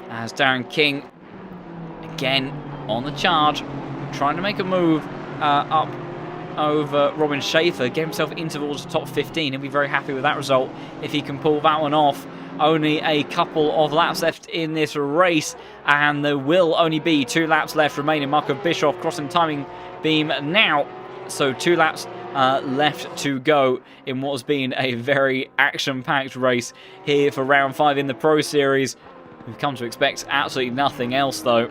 as Darren King again on the charge, trying to make a move up over Robin Schaefer, get himself into towards the top 15. He'll be very happy with that result if he can pull that one off. Only a couple of laps left in this race, and there will only be 2 laps left remaining. Marco Bischoff crossing timing beam now, so 2 laps left to go in what has been a very action-packed race here for round 5 in the Pro Series. We've come to expect absolutely nothing else, though.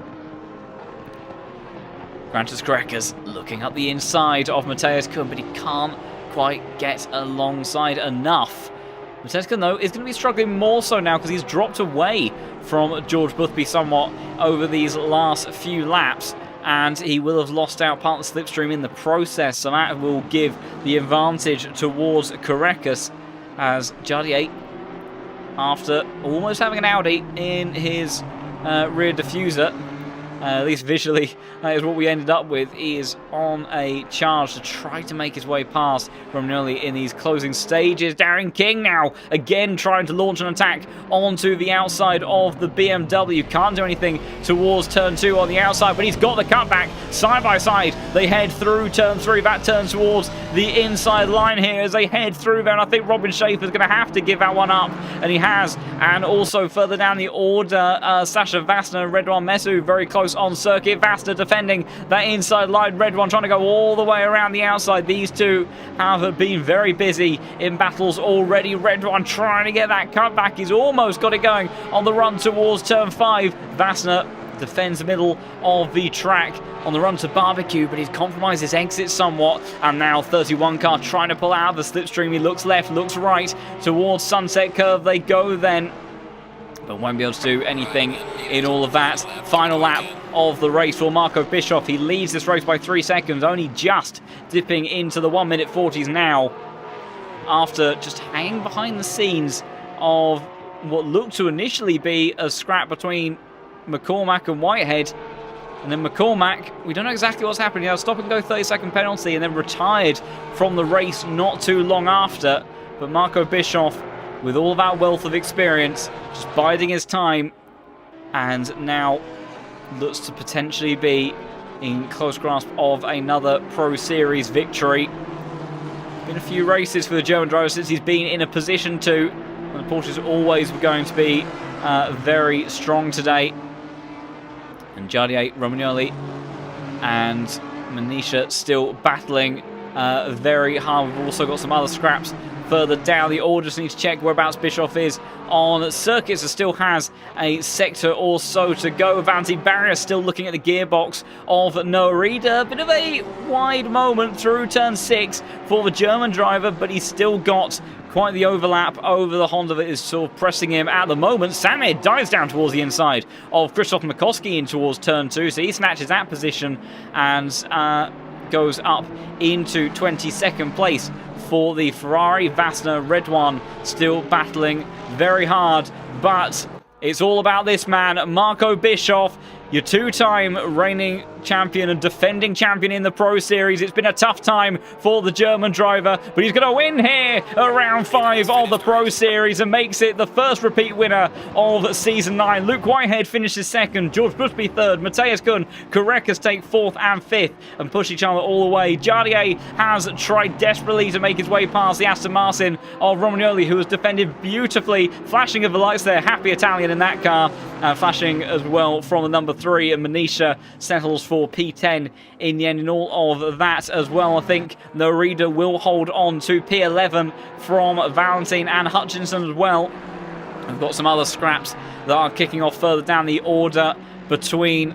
Grantis Korekis looking up the inside of Mateus Kun, but he can't quite get alongside enough. Mateus Kun, though, is going to be struggling more so now because he's dropped away from George Boothby somewhat over these last few laps, and he will have lost out part of the slipstream in the process, so that will give the advantage towards Korekis as Jardier, after almost having an Audi in his rear diffuser, at least visually, that is what we ended up with. He is on a charge to try to make his way past Romagnoli in these closing stages. Darren King now, again trying to launch an attack onto the outside of the BMW. Can't do anything towards turn 2 on the outside, but he's got the cutback. Side by side, they head through turn 3. That turns towards the inside line here as they head through there, and I think Robin Schaefer's going to have to give that one up, and he has. And also further down the order, Sasha Vassner and Redwan Mesu very close on circuit. Vassner defending that inside line. Redwan trying to go all the way around the outside. These two have been very busy in battles already. Redwan trying to get that cutback. He's almost got it going on the run towards turn 5. Vassner defends the middle of the track on the run to Barbecue, but he's compromised his exit somewhat, and now 31 car trying to pull out of the slipstream. He looks left, looks right towards Sunset Curve. They go then, but won't be able to do anything in all of that. Final lap of the race for Marco Bischoff. He leads this race by 3 seconds, only just dipping into the 1:40s now, after just hanging behind the scenes of what looked to initially be a scrap between McCormack and Whitehead. And then McCormack, we don't know exactly what's happening. He had a stop and go 30-second penalty and then retired from the race not too long after. But Marco Bischoff, with all of that wealth of experience, just biding his time, and now looks to potentially be in close grasp of another Pro Series victory. Been a few races for the German driver since he's been in a position to, and the Porsches always were going to be very strong today. And Jardier, Romagnoli and Manisha still battling very hard. We've also got some other scraps further down the order. Just need to check whereabouts Bischoff is on circuits. It still has a sector or so to go. Valentine Barrier still looking at the gearbox of Norida. Bit of a wide moment through turn 6 for the German driver, but he's still got quite the overlap over the Honda that is sort of pressing him at the moment. Samir dives down towards the inside of Krzysztof Makowski in towards turn 2, so he snatches that position and goes up into 22nd place for the Ferrari. Vassner, Red One, still battling very hard, but it's all about this man, Marco Bischoff, your two-time reigning champion and defending champion in the Pro Series. It's been a tough time for the German driver, but he's going to win here at round 5 of the Pro Series and makes it the first repeat winner of Season 9. Luke Whitehead finishes 2nd, George Busby 3rd, Matthias Kuhn, Korekas take 4th and 5th and push each other all the way. Jardier has tried desperately to make his way past the Aston Martin of Romagnoli, who has defended beautifully, flashing of the lights there. Happy Italian in that car, flashing as well from the number 3, and Manisha settles for P10 in the end. In all of that as well, I think Norida will hold on to P11 from Valentine and Hutchinson as well. We've got some other scraps that are kicking off further down the order between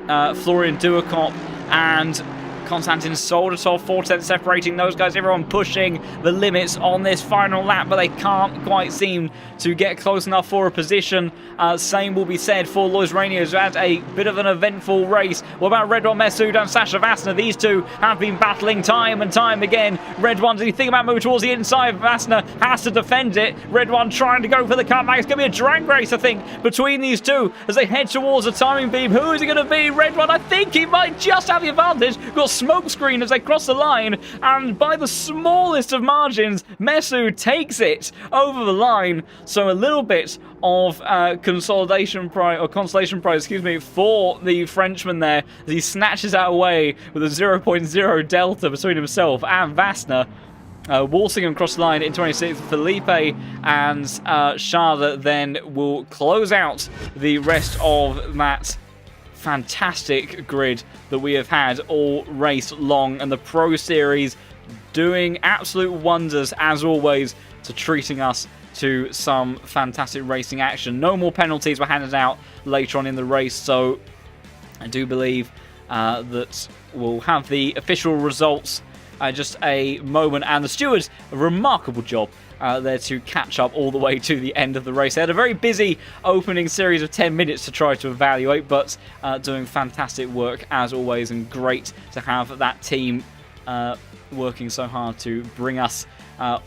Florian Duacop and Konstantin Soldatov. 4/10 separating those guys. Everyone pushing the limits on this final lap, but they can't quite seem to get close enough for a position. Same will be said for Lois Rainier, who's had a bit of an eventful race. What about Red One Messoud and Sasha Vassner? These two have been battling time and time again. Red One, did he think about moving towards the inside? Vassner has to defend it. Red One trying to go for the comeback. It's going to be a drag race, I think, between these two as they head towards a timing beam. Who is it going to be? Red One, I think he might just have the advantage. Got smoke screen as they cross the line, and by the smallest of margins, Messoud takes it over the line. So a little bit of consolation prize for the Frenchman there, as he snatches that away with a 0.0 delta between himself and Vassner. Walsingham across the line in 26th. Felipe and Schade then will close out the rest of that fantastic grid that we have had all race long, and the Pro Series doing absolute wonders as always to treating us to some fantastic racing action. No more penalties were handed out later on in the race, so I do believe that we'll have the official results just a moment, and the stewards, a remarkable job there to catch up all the way to the end of the race. They had a very busy opening series of 10 minutes to try to evaluate, but doing fantastic work as always, and great to have that team working so hard to bring us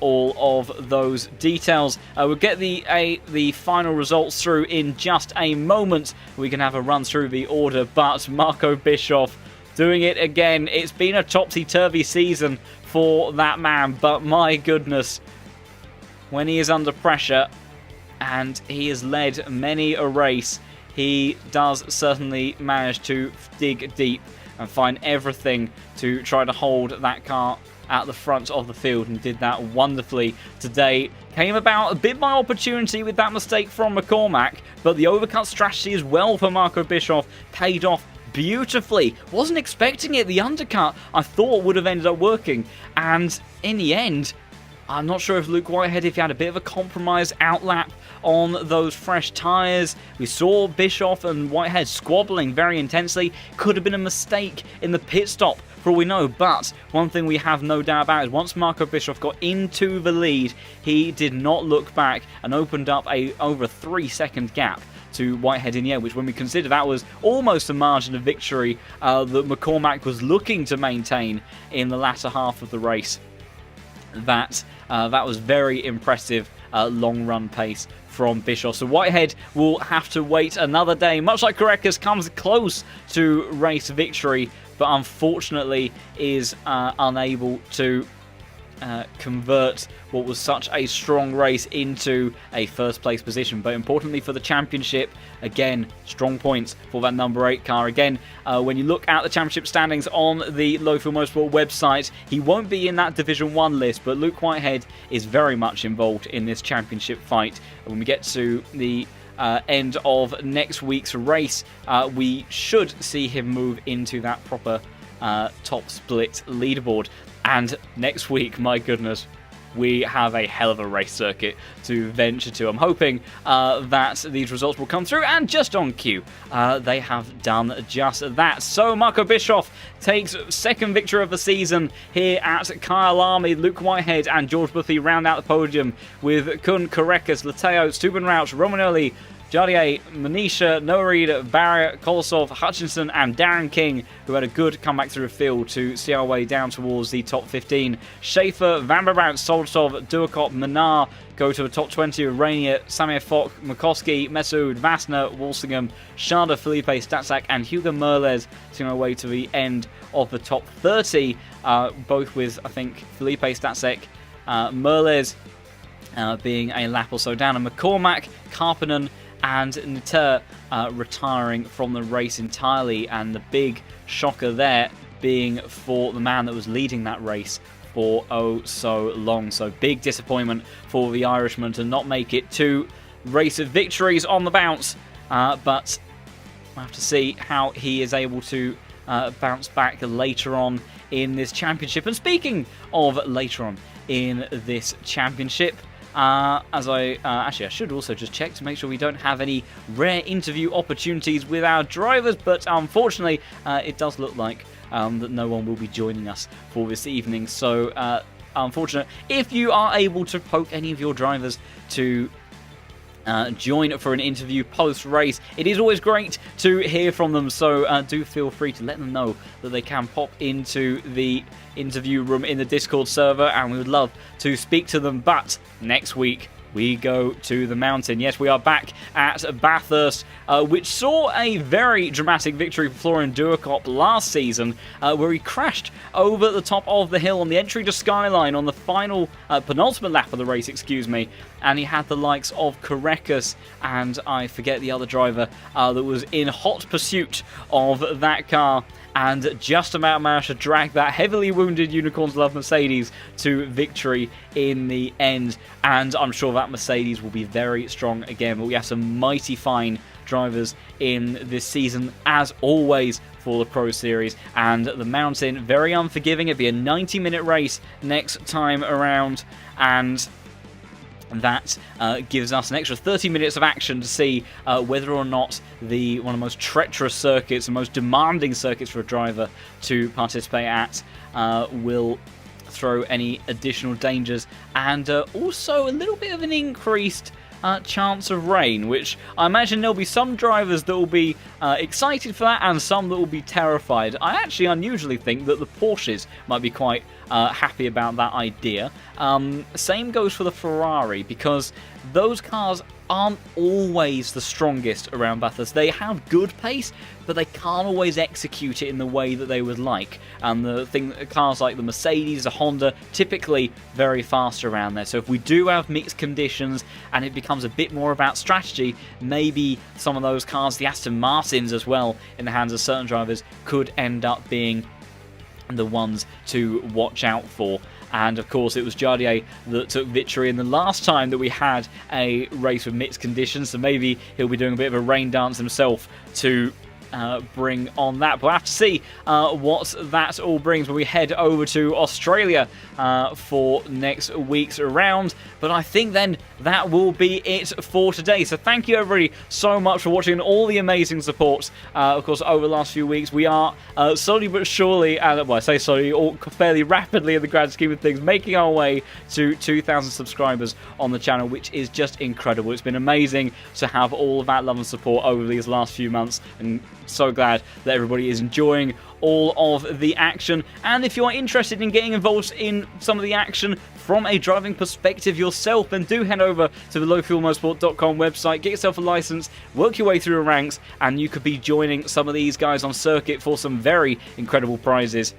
all of those details. We'll get the final results through in just a moment. We can have a run through the order, but Marco Bischoff doing it again. It's been a topsy-turvy season for that man, but my goodness, when he is under pressure, and he has led many a race, he does certainly manage to dig deep and find everything to try to hold that car at the front of the field, and did that wonderfully today. Came about a bit by opportunity with that mistake from McCormack, but the overcut strategy as well for Marco Bischoff paid off beautifully. Wasn't expecting it. The undercut I thought would have ended up working, and in the end, I'm not sure if Luke Whitehead, if he had a bit of a compromise outlap on those fresh tyres. We saw Bischoff and Whitehead squabbling very intensely. Could have been a mistake in the pit stop, for all we know, but one thing we have no doubt about is once Marco Bischoff got into the lead, he did not look back and opened up a over 3-second gap to Whitehead in the end, which when we consider that was almost a margin of victory that McCormack was looking to maintain in the latter half of the race. That was very impressive long run pace from Bischoff. So Whitehead will have to wait another day, much like Korekas comes close to race victory, but unfortunately is unable to convert what was such a strong race into a first place position. But importantly for the championship, again, strong points for that number 8 car. Again, when you look at the championship standings on the Lowfield Motorsport website, he won't be in that Division 1 list, but Luke Whitehead is very much involved in this championship fight. When we get to the end of next week's race, we should see him move into that proper top split leaderboard. And next week, my goodness, we have a hell of a race circuit to venture to. I'm hoping that these results will come through, and just on cue, they have done just that. So Marco Bischoff takes second victory of the season here at Kyalami. Luke Whitehead and George Buthy round out the podium with Kun, Korekas, Lateo, Steuben Rauch, Romanelli, Jardier, Manisha, Noah Reed, Barrett, Kolosov, Hutchinson, and Darren King, who had a good comeback through the field to see our way down towards the top 15. Schaefer, Van Brabant, Soltov, Duakop, Manar go to the top 20 with Rainier, Samir Fock, Makoski, Mesoud, Vassner, Walsingham, Sharda, Felipe, Statsak, and Hugo Merles seeing our way to the end of the top 30, both with, I think, Felipe, Statsak, Merles being a lap or so down, and McCormack, Karpinen, and Niter retiring from the race entirely, and the big shocker there being for the man that was leading that race for oh so long. So big disappointment for the Irishman to not make it to race of victories on the bounce, but we'll have to see how he is able to bounce back later on in this championship. And speaking of later on in this championship, actually I should also just check to make sure we don't have any rare interview opportunities with our drivers, but unfortunately it does look like that no one will be joining us for this evening. So unfortunate. If you are able to poke any of your drivers to join for an interview post-race, it is always great to hear from them, so do feel free to let them know that they can pop into the interview room in the Discord server, and we would love to speak to them. But next week we go to the mountain. Yes, we are back at Bathurst, which saw a very dramatic victory for Florian Duakop last season, where he crashed over the top of the hill on the entry to Skyline on the final, penultimate lap of the race, and he had the likes of Korekas and I forget the other driver that was in hot pursuit of that car, and just about managed to drag that heavily wounded Unicorns Love Mercedes to victory in the end. And I'm sure that Mercedes will be very strong again, but we have some mighty fine drivers in this season, as always, for the Pro Series. And the mountain, very unforgiving. It'll be a 90-minute race next time around, and that gives us an extra 30 minutes of action to see whether or not one of the most treacherous circuits, the most demanding circuits for a driver to participate at, will throw any additional dangers, and also a little bit of an increased chance of rain, which I imagine there'll be some drivers that will be excited for that and some that will be terrified. I actually unusually think that the Porsches might be quite happy about that idea. Same goes for the Ferrari, because those cars aren't always the strongest around Bathurst. They have good pace, but they can't always execute it in the way that they would like. And cars like the Mercedes, the Honda, typically very fast around there. So if we do have mixed conditions and it becomes a bit more about strategy, maybe some of those cars, the Aston Martins as well, in the hands of certain drivers, could end up being the ones to watch out for. And of course it was Jardier that took victory in the last time that we had a race with mixed conditions, so maybe he'll be doing a bit of a rain dance himself to bring on that. But we'll have to see what that all brings when we head over to Australia for next week's round. But I think then that will be it for today. So thank you everybody so much for watching and all the amazing support. Of course, over the last few weeks, we are slowly but surely, well, I say slowly, or fairly rapidly in the grand scheme of things, making our way to 2,000 subscribers on the channel, which is just incredible. It's been amazing to have all of that love and support over these last few months, and so glad that everybody is enjoying all of the action. And if you're interested in getting involved in some of the action from a driving perspective yourself, then do head over to the lowfuelmotorsport.com website, get yourself a license, work your way through the ranks, and you could be joining some of these guys on circuit for some very incredible prizes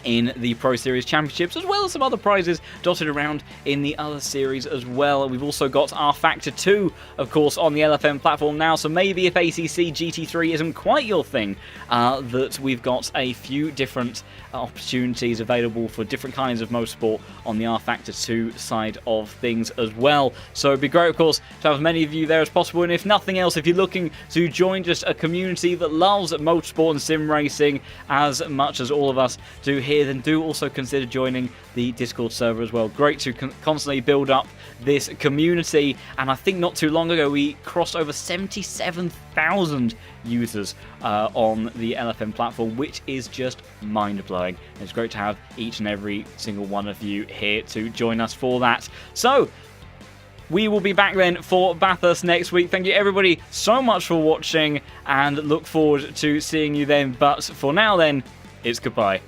in the Pro Series Championships, as well as some other prizes dotted around in the other series as well. We've also got our Factor 2, of course, on the LFM platform now, so maybe if ACC GT3 isn't quite your thing, that we've got a few different opportunities available for different kinds of motorsport on the R Factor 2 side of things as well. So it'd be great, of course, to have as many of you there as possible, and if nothing else, if you're looking to join just a community that loves motorsport and sim racing as much as all of us do here here, then do also consider joining the Discord server as well. Great to constantly build up this community, and I think not too long ago we crossed over 77,000 users on the LFM platform, which is just mind-blowing. It's great to have each and every single one of you here to join us for that. So, we will be back then for Bathurst next week. Thank you everybody so much for watching, and look forward to seeing you then. But for now then, it's goodbye.